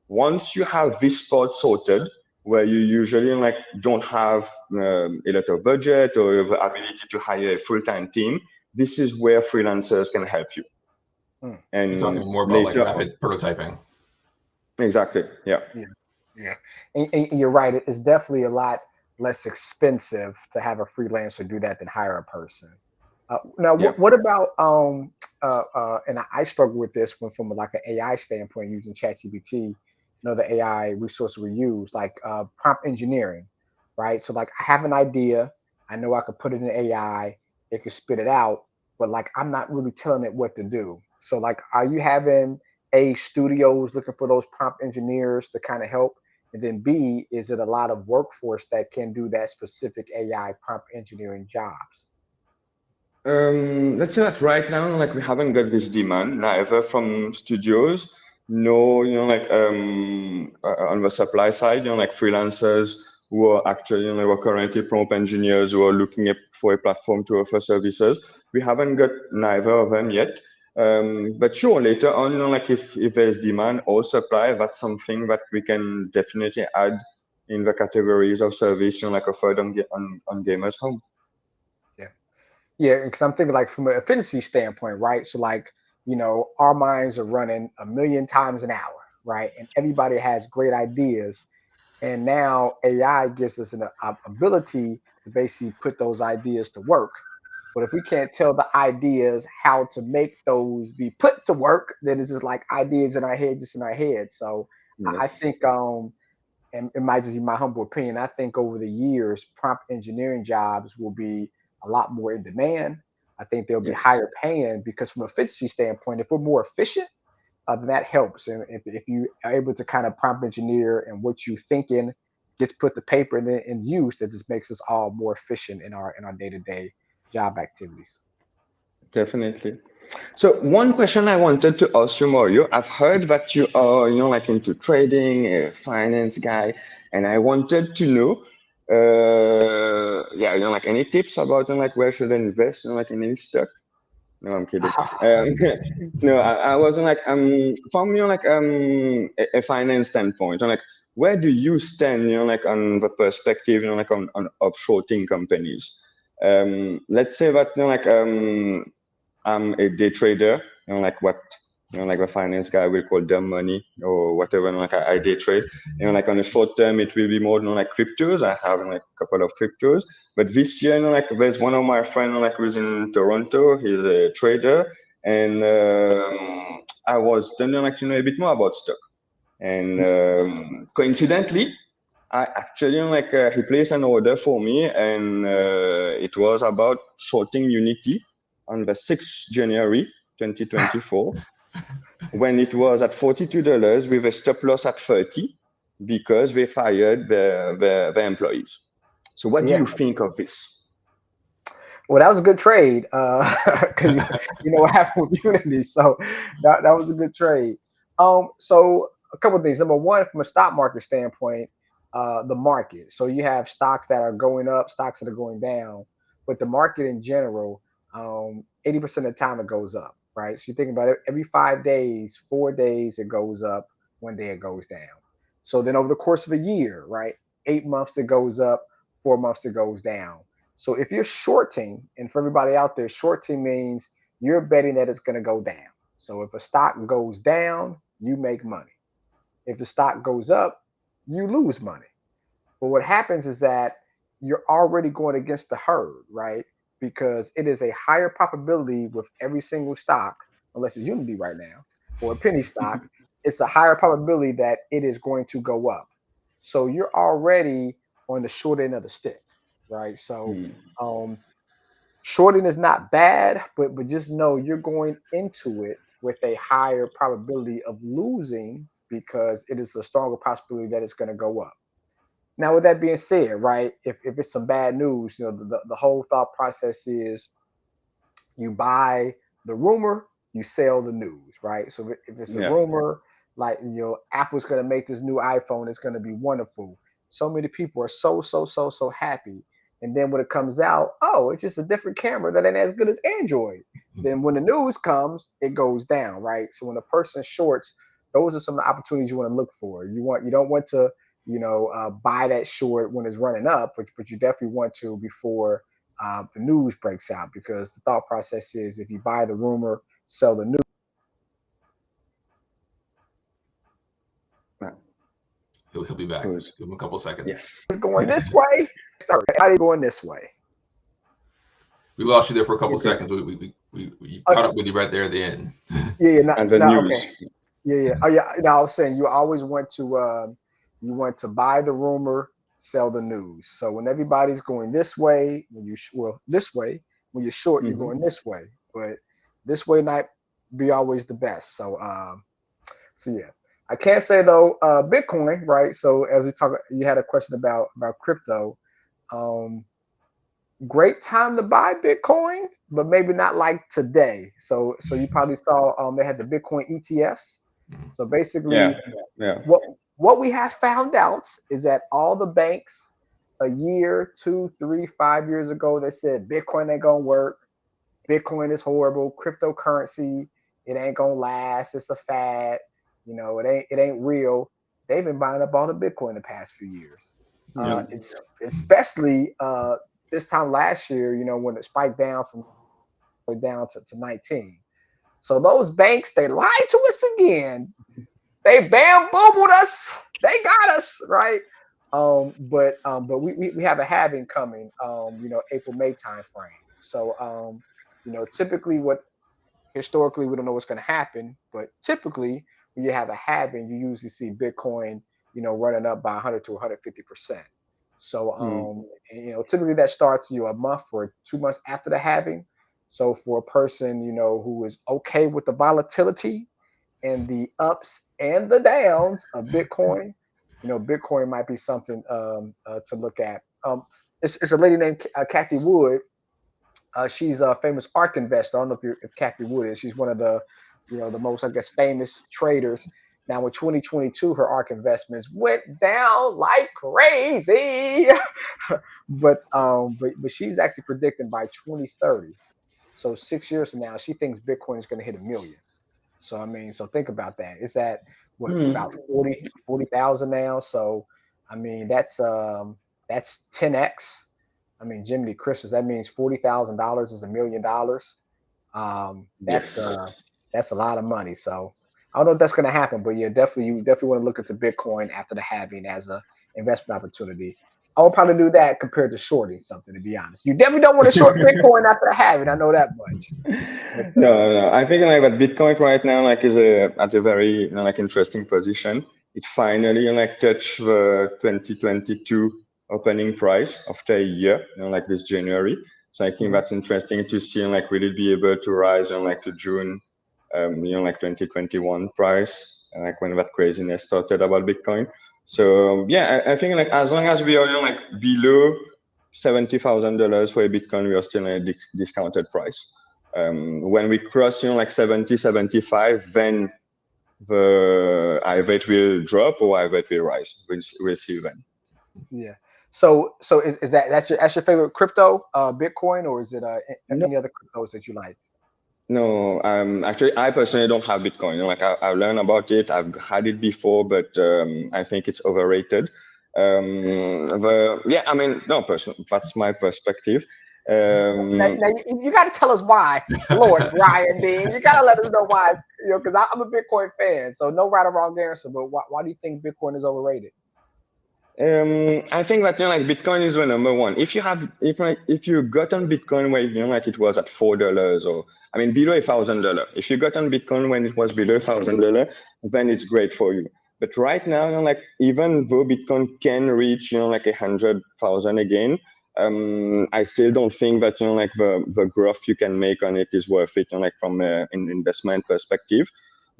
Once you have this part sorted, where you usually like don't have a lot of budget or the ability to hire a full-time team, this is where freelancers can help you. And you're talking more about like later rapid prototyping. Exactly. Yeah. Yeah. And you're right. It's definitely a lot less expensive to have a freelancer do that than hire a person. Now, Yeah. what about and I struggle with this one from like an AI standpoint using ChatGPT. The AI resource we use, like prompt engineering, right? So like I have an idea, I know I could put it in AI, it could spit it out, but like I'm not really telling it what to do. So like, are you having studios looking for those prompt engineers to kind of help? And then B, is it a lot of workforce that can do that specific AI prompt engineering jobs? Let's say that right now, like we haven't got this demand neither from studios, no, like on the supply side, like freelancers who are actually, who are currently prompt engineers who are looking for a platform to offer services. We haven't got neither of them yet. But sure, later on, like if there's demand or supply, that's something that we can definitely add in the categories of service, like offered on GamersHome. Yeah, because I'm thinking like from an efficiency standpoint, right? So like, our minds are running a million times an hour, right? And everybody has great ideas. And now AI gives us an ability to basically put those ideas to work. But if we can't tell the ideas how to make those be put to work, then it's just like ideas in our head, just in our head. So I Yes. think and it might just be my humble opinion, I think over the years, prompt engineering jobs will be a lot more in demand. I think they'll be Yes. higher paying because, from an efficiency standpoint, if we're more efficient, then that helps. And if you are able to kind of prompt engineer and what you're thinking gets put to paper and then in use, that just makes us all more efficient in our day-to-day job activities. Definitely. So one question I wanted to ask you, Mario, I've heard that you are, like into trading, a finance guy, and I wanted to know, yeah, like any tips about, like where should I invest, like in any stock? No, I'm kidding. No, I wasn't like, from, like, a finance standpoint, like, where do you stand, like on the perspective, like on of shorting companies? Let's say that, like, I'm a day trader, like what like the finance guy will call dumb money or whatever. Like I day trade, like on the short term, it will be more like cryptos. I have like a couple of cryptos, but this year, like there's one of my friends like who's in Toronto. He's a trader, and I was learning like to know a bit more about stock. And coincidentally, I actually like he placed an order for me, and it was about shorting Unity on the 6th January 2024 when it was at $42 with a stop loss at 30 because they fired the employees. So what do Yeah. you think of this? Well, that was a good trade because you know what happened with Unity. So that was a good trade. So a couple of things. Number one, from a stock market standpoint, the market. So you have stocks that are going up, stocks that are going down, but the market in general, 80% of the time it goes up, right? So you think about it, every 5 days, 4 days it goes up, one day it goes down. So then over the course of a year, right, 8 months it goes up, 4 months it goes down. So if you're shorting, and for everybody out there, shorting means you're betting that it's going to go down. So if a stock goes down, you make money. If the stock goes up, you lose money. But what happens is that you're already going against the herd, right? Because it is a higher probability with every single stock, unless it's Unity right now, or a penny stock, it's a higher probability that it is going to go up. So you're already on the short end of the stick, right? So um, shorting is not bad, but just know you're going into it with a higher probability of losing because it is a stronger possibility that it's going to go up. Now, with that being said, right, if it's some bad news, the whole thought process is you buy the rumor, you sell the news, right? So if it's a rumor, like Apple's gonna make this new iPhone, it's gonna be wonderful. So many people are so happy. And then when it comes out, oh, it's just a different camera that ain't as good as Android. Then when the news comes, it goes down, right? So when a person shorts, those are some of the opportunities you want to look for. You don't want to, buy that short when it's running up, but you definitely want to before the news breaks out, because the thought process is if you buy the rumor, sell the news. He'll be back. Give him a couple seconds. Yes. It's going this way. Everybody going this way. We lost you there for a couple seconds. We caught up with you right there at the end. And the news. Okay. Yeah. Oh yeah. No, I was saying you always want to buy the rumor, sell the news. So when everybody's going this way, this way, when you're short, you're going this way. But this way might be always the best. So yeah. I can't say though, Bitcoin, right? So as we talk, you had a question about crypto. Great time to buy Bitcoin, but maybe not like today. So you probably saw they had the Bitcoin ETFs. So basically, what we have found out is that all the banks a year, 2, 3, 5 years ago, they said Bitcoin ain't gonna work. Bitcoin is horrible. Cryptocurrency, it ain't gonna last. It's a fad. It ain't real. They've been buying up all the Bitcoin the past few years. It's especially this time last year, when it spiked down to 19. So those banks, they lied to us again. They bamboozled us. They got us, right? But we have a halving coming, April, May time frame. So typically historically we don't know what's going to happen, but typically when you have a halving, you usually see Bitcoin, running up by 100 to 150%. So typically that starts a month or 2 months after the halving. So for a person who is okay with the volatility and the ups and the downs of Bitcoin, Bitcoin might be something to look at. It's a lady named Kathy Wood. She's a famous ARK investor. I don't know if Kathy Wood is. She's one of the the most, I guess, famous traders. Now in 2022, her ARK investments went down like crazy. but she's actually predicting by 2030, so 6 years from now, she thinks Bitcoin is going to hit 1 million. So so think about that. It's at about 40,000 now. So that's 10x. Jiminy Christmas, that means $40,000 is $1 million. That's a lot of money. So I don't know if that's going to happen, but yeah, you definitely want to look at the Bitcoin after the halving as a investment opportunity. I would probably do that compared to shorting something, to be honest. You definitely don't want to short Bitcoin after the halving. I know that much. But, no. I think that Bitcoin right now is at a very interesting position. It finally touched the 2022 opening price after a year, this January. So I think that's interesting to see, will it be able to rise to June, 2021 price, when that craziness started about Bitcoin. So yeah, I think as long as we are below $70,000 for a Bitcoin, we are still at a discounted price. When we cross 70, 75, then the either it will drop or either it will rise. We'll see then. Yeah. So is that's your favorite crypto, Bitcoin, or is it any other cryptos that you like? No, actually, I personally don't have Bitcoin. I learned about it. I've had it before, but I think it's overrated. No, that's my perspective. Now you got to tell us why, Lord Brian Dean. You got to let us know why, because I'm a Bitcoin fan. So no right or wrong answer, but why do you think Bitcoin is overrated? I think that like Bitcoin is the number one. If you got on Bitcoin when like it was at $4 or below $1,000. If you got on Bitcoin when it was below $1,000, then it's great for you. But right now, like even though Bitcoin can reach like 100,000 again, I still don't think that like the growth you can make on it is worth it. Like from an investment perspective.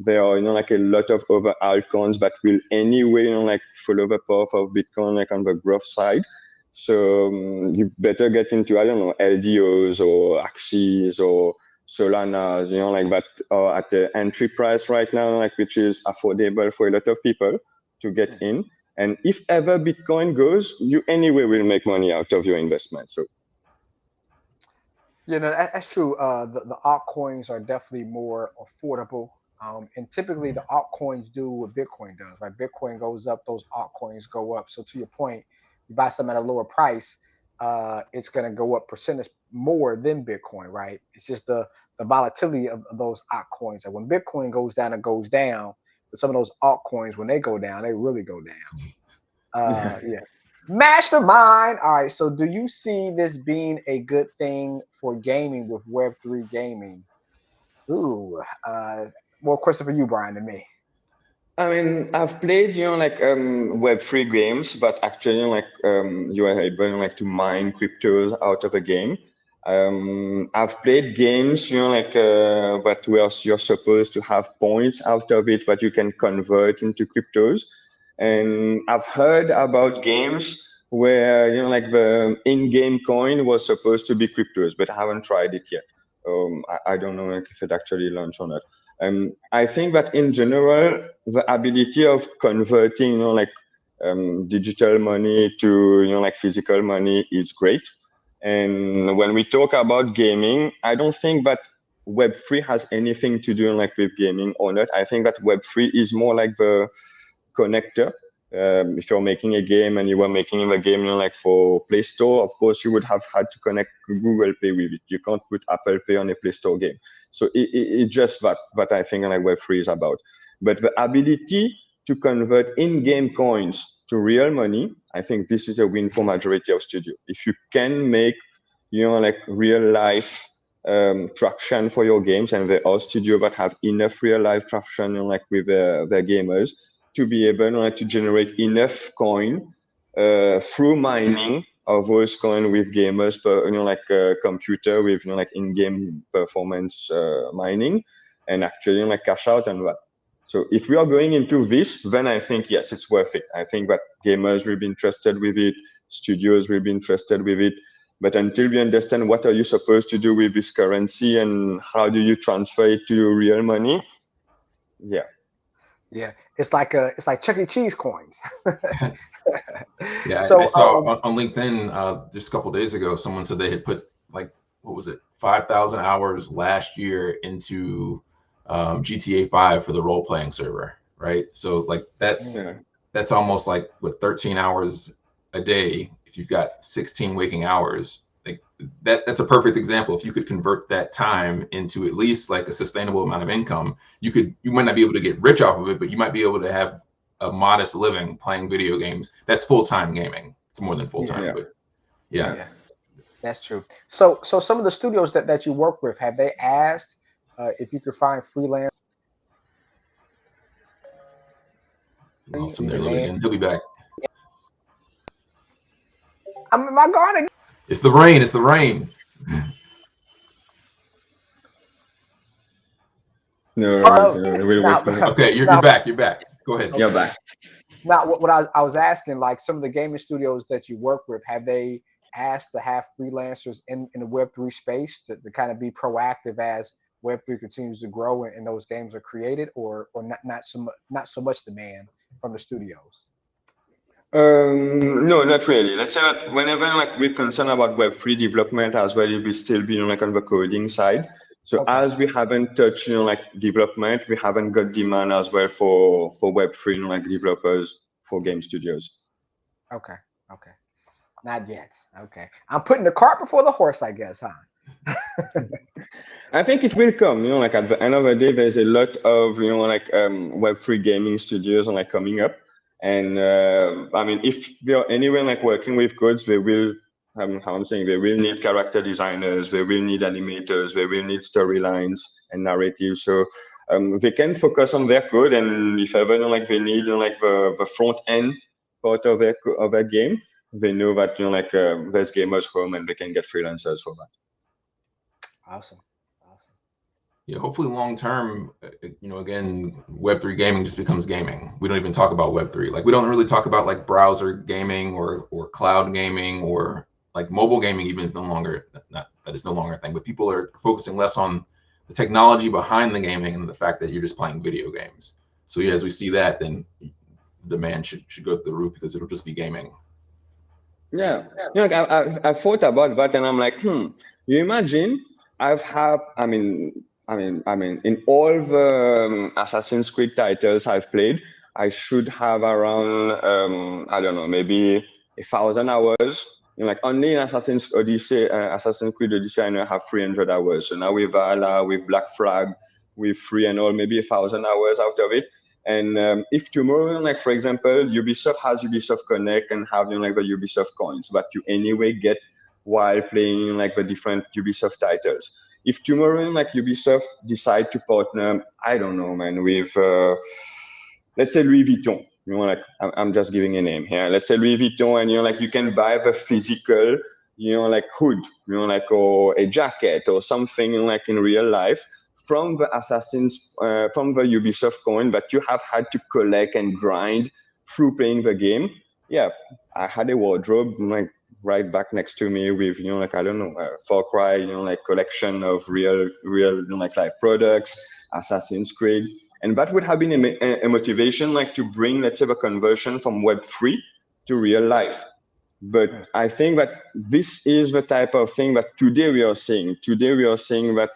There are like a lot of other altcoins that will anyway like follow the path of Bitcoin like on the growth side. So you better get into, I don't know, LDOs or Axis or Solanas, like that are at the entry price right now, like which is affordable for a lot of people to get in. And if ever Bitcoin goes, you anyway will make money out of your investment. So that's true. The altcoins are definitely more affordable. And typically the altcoins do what Bitcoin does. Right? Bitcoin goes up, those altcoins go up. So to your point, you buy something at a lower price, it's going to go up percentage more than Bitcoin, right? It's just the volatility of those altcoins. And when Bitcoin goes down, it goes down. But some of those altcoins, when they go down, they really go down. Yeah. Mastermind. All right. So do you see this being a good thing for gaming with Web3 gaming? Ooh, more question for you, Brian, than me. I've played, like Web3 games, but actually, like you are able like to mine cryptos out of a game. I've played games, like that where you're supposed to have points out of it, but you can convert into cryptos. And I've heard about games where like the in-game coin was supposed to be cryptos, but I haven't tried it yet. I don't know like, if it actually launched or not. I think that in general, the ability of converting, like digital money to, like physical money is great. And when we talk about gaming, I don't think that Web3 has anything to do like with gaming or not. I think that Web3 is more like the connector. If you're making a game and you were making the game, like for Play Store, of course, you would have had to connect Google Pay with it. You can't put Apple Pay on a Play Store game. So it's just that I think like Web3 is about. But the ability to convert in-game coins to real money, I think this is a win for majority of studios. If you can make, like real life traction for your games, and there are studios that have enough real life traction, like with their gamers, to be able to generate enough coin through mining of those coin with gamers, like a computer with like in-game performance mining, and actually like cash out on that. So if we are going into this, then I think yes, it's worth it. I think that gamers will be interested with it, studios will be interested with it. But until we understand what are you supposed to do with this currency and how do you transfer it to real money, yeah. Yeah, it's like Chuck E. Cheese coins. Yeah, So I saw on LinkedIn just a couple of days ago, someone said they had put like, what was it, 5,000 hours last year into GTA 5 for the role playing server, right? So like that's almost like with 13 hours a day. If you've got 16 waking hours, like that's a perfect example. If you could convert that time into at least like a sustainable amount of income, you might not be able to get rich off of it, but you might be able to have a modest living playing video games. That's full-time gaming. It's more than full-time, but yeah. That's true. So some of the studios that you work with, have they asked if you could find freelance? Lost him there, again. He'll be back. Am I going to? It's the rain. It's the rain. No, okay, you're back. You're back. Go ahead. Okay. You're back. Now, what I was asking, like some of the gaming studios that you work with, have they asked to have freelancers in the Web3 space to kind of be proactive as Web3 continues to grow and those games are created, or not so much demand from the studios? No, not really. Let's say that whenever like we're concerned about Web3 development as well, we still be like on the coding side. So as we haven't touched like development, we haven't got demand as well for Web3 like developers for game studios. Okay. Not yet. Okay. I'm putting the cart before the horse, I guess, huh? I think it will come. Like at the end of the day, there's a lot of like Web3 gaming studios like coming up, and I mean, if they're anywhere like working with codes, they will. How I'm saying, they will need character designers, they will need animators, they will need storylines and narratives. So they can focus on their code, and if ever like they need like the front end part of their game, they know that like there's GamersHome, and they can get freelancers for that. Awesome. Yeah, hopefully long term, again, Web3 gaming just becomes gaming. We don't even talk about Web3. Like we don't really talk about like browser gaming or cloud gaming or like mobile gaming even is no longer a thing. But people are focusing less on the technology behind the gaming and the fact that you're just playing video games. So yeah, as we see that, then demand should go through the roof because it'll just be gaming. Yeah, like I thought about that, and I'm like, you imagine I mean, in all the Assassin's Creed titles I've played, I should have around I don't know, maybe 1,000 hours. Like only in Assassin's Creed Odyssey, I know I have 300 hours. So now with Valhalla, with Black Flag, with Free and all, maybe 1,000 hours out of it. And if tomorrow, like for example, Ubisoft has Ubisoft Connect and have like the Ubisoft coins that you anyway get while playing like the different Ubisoft titles. If tomorrow, like Ubisoft decide to partner, I don't know, man, with let's say Louis Vuitton. Like I'm just giving a name here. Let's say Louis Vuitton, and like you can buy the physical, like hood, like or a jacket or something like in real life from the from the Ubisoft coin that you have had to collect and grind through playing the game. Yeah, I had a wardrobe like right back next to me with like I don't know, Far Cry, like collection of real like live products, Assassin's Creed, and that would have been a motivation like to bring, let's say, the conversion from Web3 to real life. But I think that this is the type of thing that today we are seeing. Today we are seeing that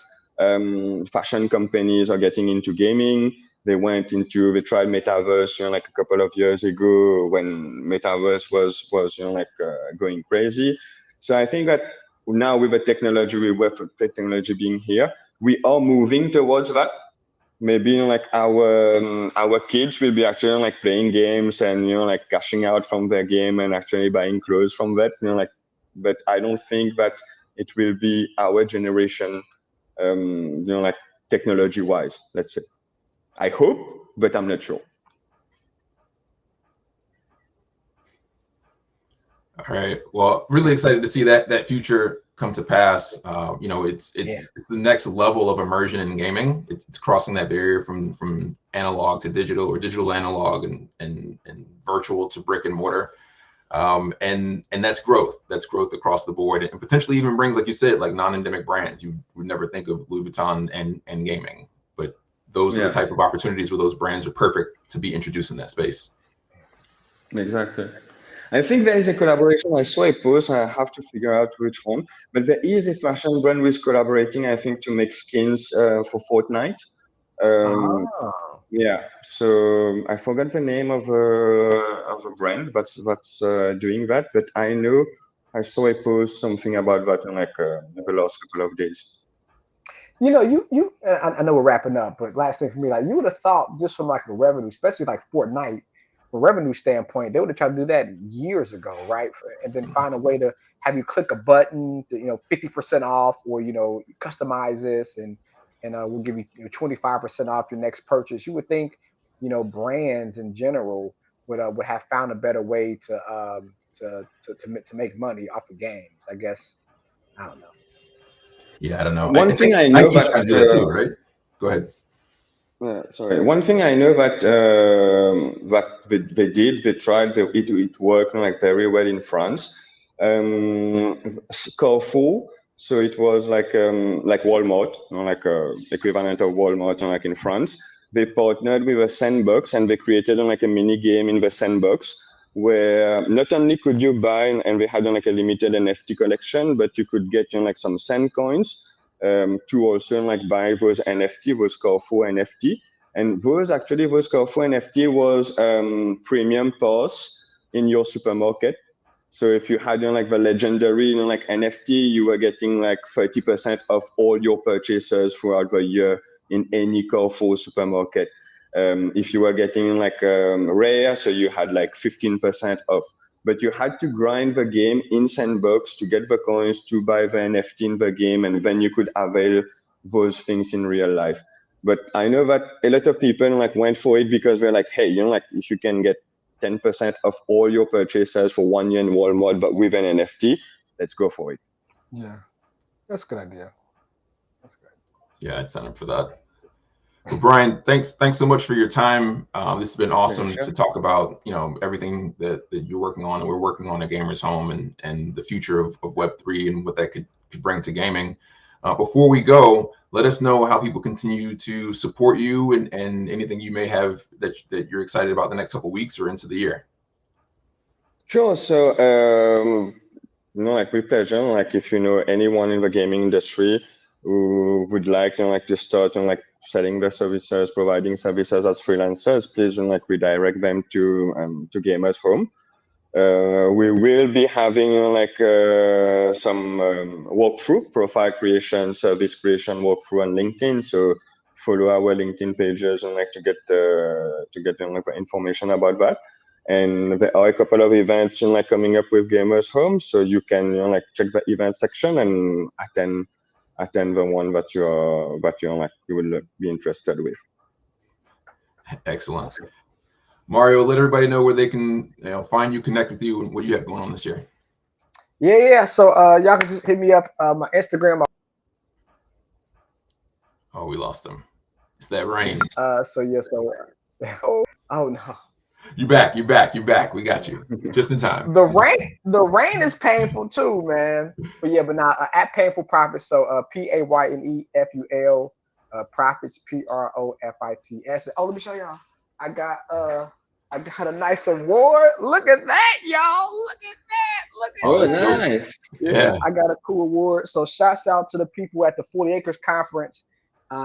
fashion companies are getting into gaming. They tried metaverse, like a couple of years ago when metaverse was like going crazy. So I think that now with the technology, with technology being here, we are moving towards that. Maybe like our kids will be actually like playing games and like cashing out from their game and actually buying clothes from that. Like, but I don't think that it will be our generation. Like technology-wise, let's say. I hope, but I'm not sure. All right. Well, really excited to see that future come to pass. It's the next level of immersion in gaming. It's crossing that barrier from analog to digital or digital analog and virtual to brick and mortar. And that's growth. That's growth across the board, and potentially even brings, like you said, like non-endemic brands. You would never think of Louis Vuitton and gaming, but those are the type of opportunities where those brands are perfect to be introduced in that space. Exactly. I think there is a collaboration. I saw a post. I have to figure out which one, but there is a fashion brand who is collaborating, I think, to make skins for Fortnite. Yeah, so I forgot the name of a brand that's doing that, but I know I saw a post something about that in like the last couple of days. I know we're wrapping up, but last thing for me, like you would have thought just from like a revenue, especially like Fortnite, from a revenue standpoint, they would have tried to do that years ago, right? And then find a way to have you click a button, to, 50% off, or customize this, and we'll give you 25% off your next purchase. You would think, brands in general would have found a better way to make money off of games. I guess I don't know. Yeah, I don't know. One thing I know that trying to do that too, right? Go ahead. Sorry. One thing I know that they tried, it worked like very well in France. Carrefour, so it was like Walmart, like equivalent of Walmart, like in France. They partnered with a sandbox and they created like a mini game in the sandbox where not only could you buy, and they had like a limited NFT collection, but you could get like some sand coins. To also like buy those NFT, those Carrefour NFT, and those Carrefour NFT was premium pass in your supermarket. So if you had like the legendary like NFT, you were getting like 30% of all your purchases throughout the year in any Carrefour supermarket. If you were getting like rare, so you had like 15% off. But you had to grind the game in Sandbox to get the coins to buy the NFT in the game, and then you could avail those things in real life. But I know that a lot of people like went for it because they're like, hey, like if you can get 10% of all your purchases for 1 year in Walmart, but with an NFT, let's go for it. Yeah, that's a good idea. That's good. Yeah, I'd sign up for that. Well, Brian, thanks so much for your time. This has been awesome to talk about, everything that you're working on and we're working on at GamersHome, and the future of Web3 and what that could bring to gaming. Before we go, let us know how people continue to support you and anything you may have that you're excited about the next couple of weeks or into the year. Sure. So, like with pleasure, like if you know anyone in the gaming industry who would like, like to start and like selling their services, providing services as freelancers, please like redirect them to GamersHome. We will be having like some walkthrough, profile creation, service creation walkthrough on LinkedIn. So follow our LinkedIn pages and like to get like, information about that. And there are a couple of events like coming up with GamersHome, so you can like check the event section and attend the one that you like you will be interested with. Excellent. Mario, let everybody know where they can find you, connect with you, and what you have going on this year. Yeah. So y'all can just hit me up my Instagram. Oh, we lost them. It's that rain. Oh no. You back. We got you just in time. The rain is painful too, man. But yeah, but not at Payneful Profits. So PAYNEFUL profits, PROFITS. Oh, let me show y'all. I got a nice award. Look at that, y'all. Look at that. Nice. Yeah, I got a cool award. So shouts out to the people at the 40 Acres Conference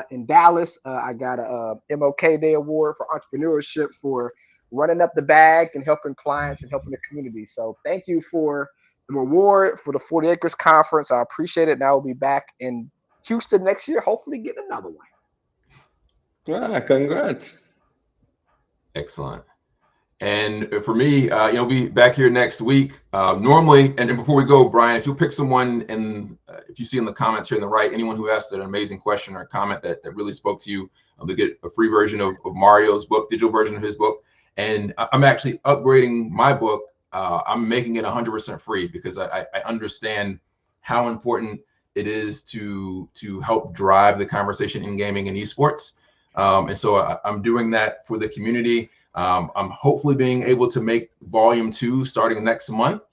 in Dallas. I got a MLK Day award for entrepreneurship for running up the bag and helping clients and helping the community. So thank you for the reward for the 40 Acres Conference. I appreciate it. And I will be back in Houston next year, hopefully get another one. Yeah, congrats. Excellent. And for me, be back here next week. Normally, and before we go, Brian, if you'll pick someone, and if you see in the comments here on the right, anyone who asked an amazing question or comment that really spoke to you, they get a free version of Mario's book, digital version of his book. And I'm actually upgrading my book. I'm making it 100% free because I understand how important it is to help drive the conversation in gaming and esports. And so I'm doing that for the community. I'm hopefully being able to make volume 2 starting next month.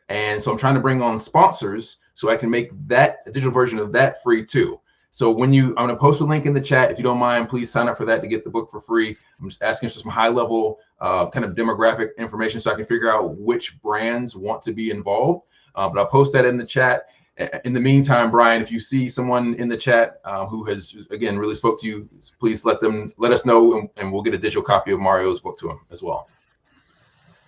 And so I'm trying to bring on sponsors so I can make that digital version of that free too. So I'm going to post a link in the chat. If you don't mind, please sign up for that to get the book for free. I'm just asking for some high level kind of demographic information so I can figure out which brands want to be involved. But I'll post that in the chat. In the meantime, Brian, if you see someone in the chat who has, again, really spoke to you, please let us know, and we'll get a digital copy of Mario's book to him as well.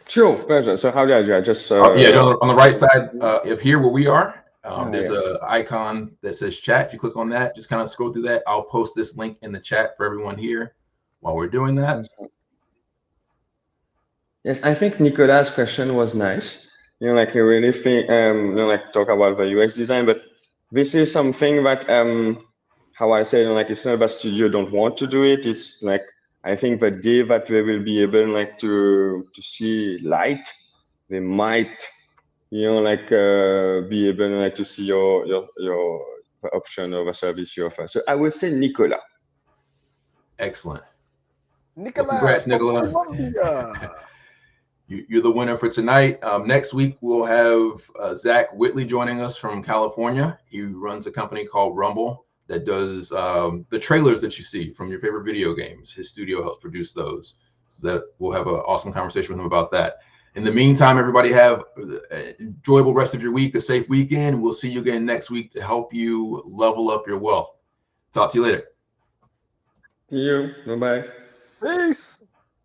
Sure, pleasure. So how do I do? I just on the right side of here where we are, there's yes. an icon that says chat. If you click on that, just kind of scroll through that. I'll post this link in the chat for everyone here while we're doing that. Yes, I think Nicolas' question was nice. Like you really think, like talk about the UX design, but this is something that, how I say, like it's not that studio don't want to do it. It's like I think the day that they will be able like to see light, they might, like be able like to see your option of a service you offer. So I would say Nicolas. Excellent. Nicolas, well, congrats, Nicolas. You're the winner for tonight. Next week, we'll have Zach Whitley joining us from California. He runs a company called Rumble that does the trailers that you see from your favorite video games. His studio helps produce those. So that we'll have an awesome conversation with him about that. In the meantime, everybody have an enjoyable rest of your week, a safe weekend. We'll see you again next week to help you level up your wealth. Talk to you later. See you. Bye-bye. Peace.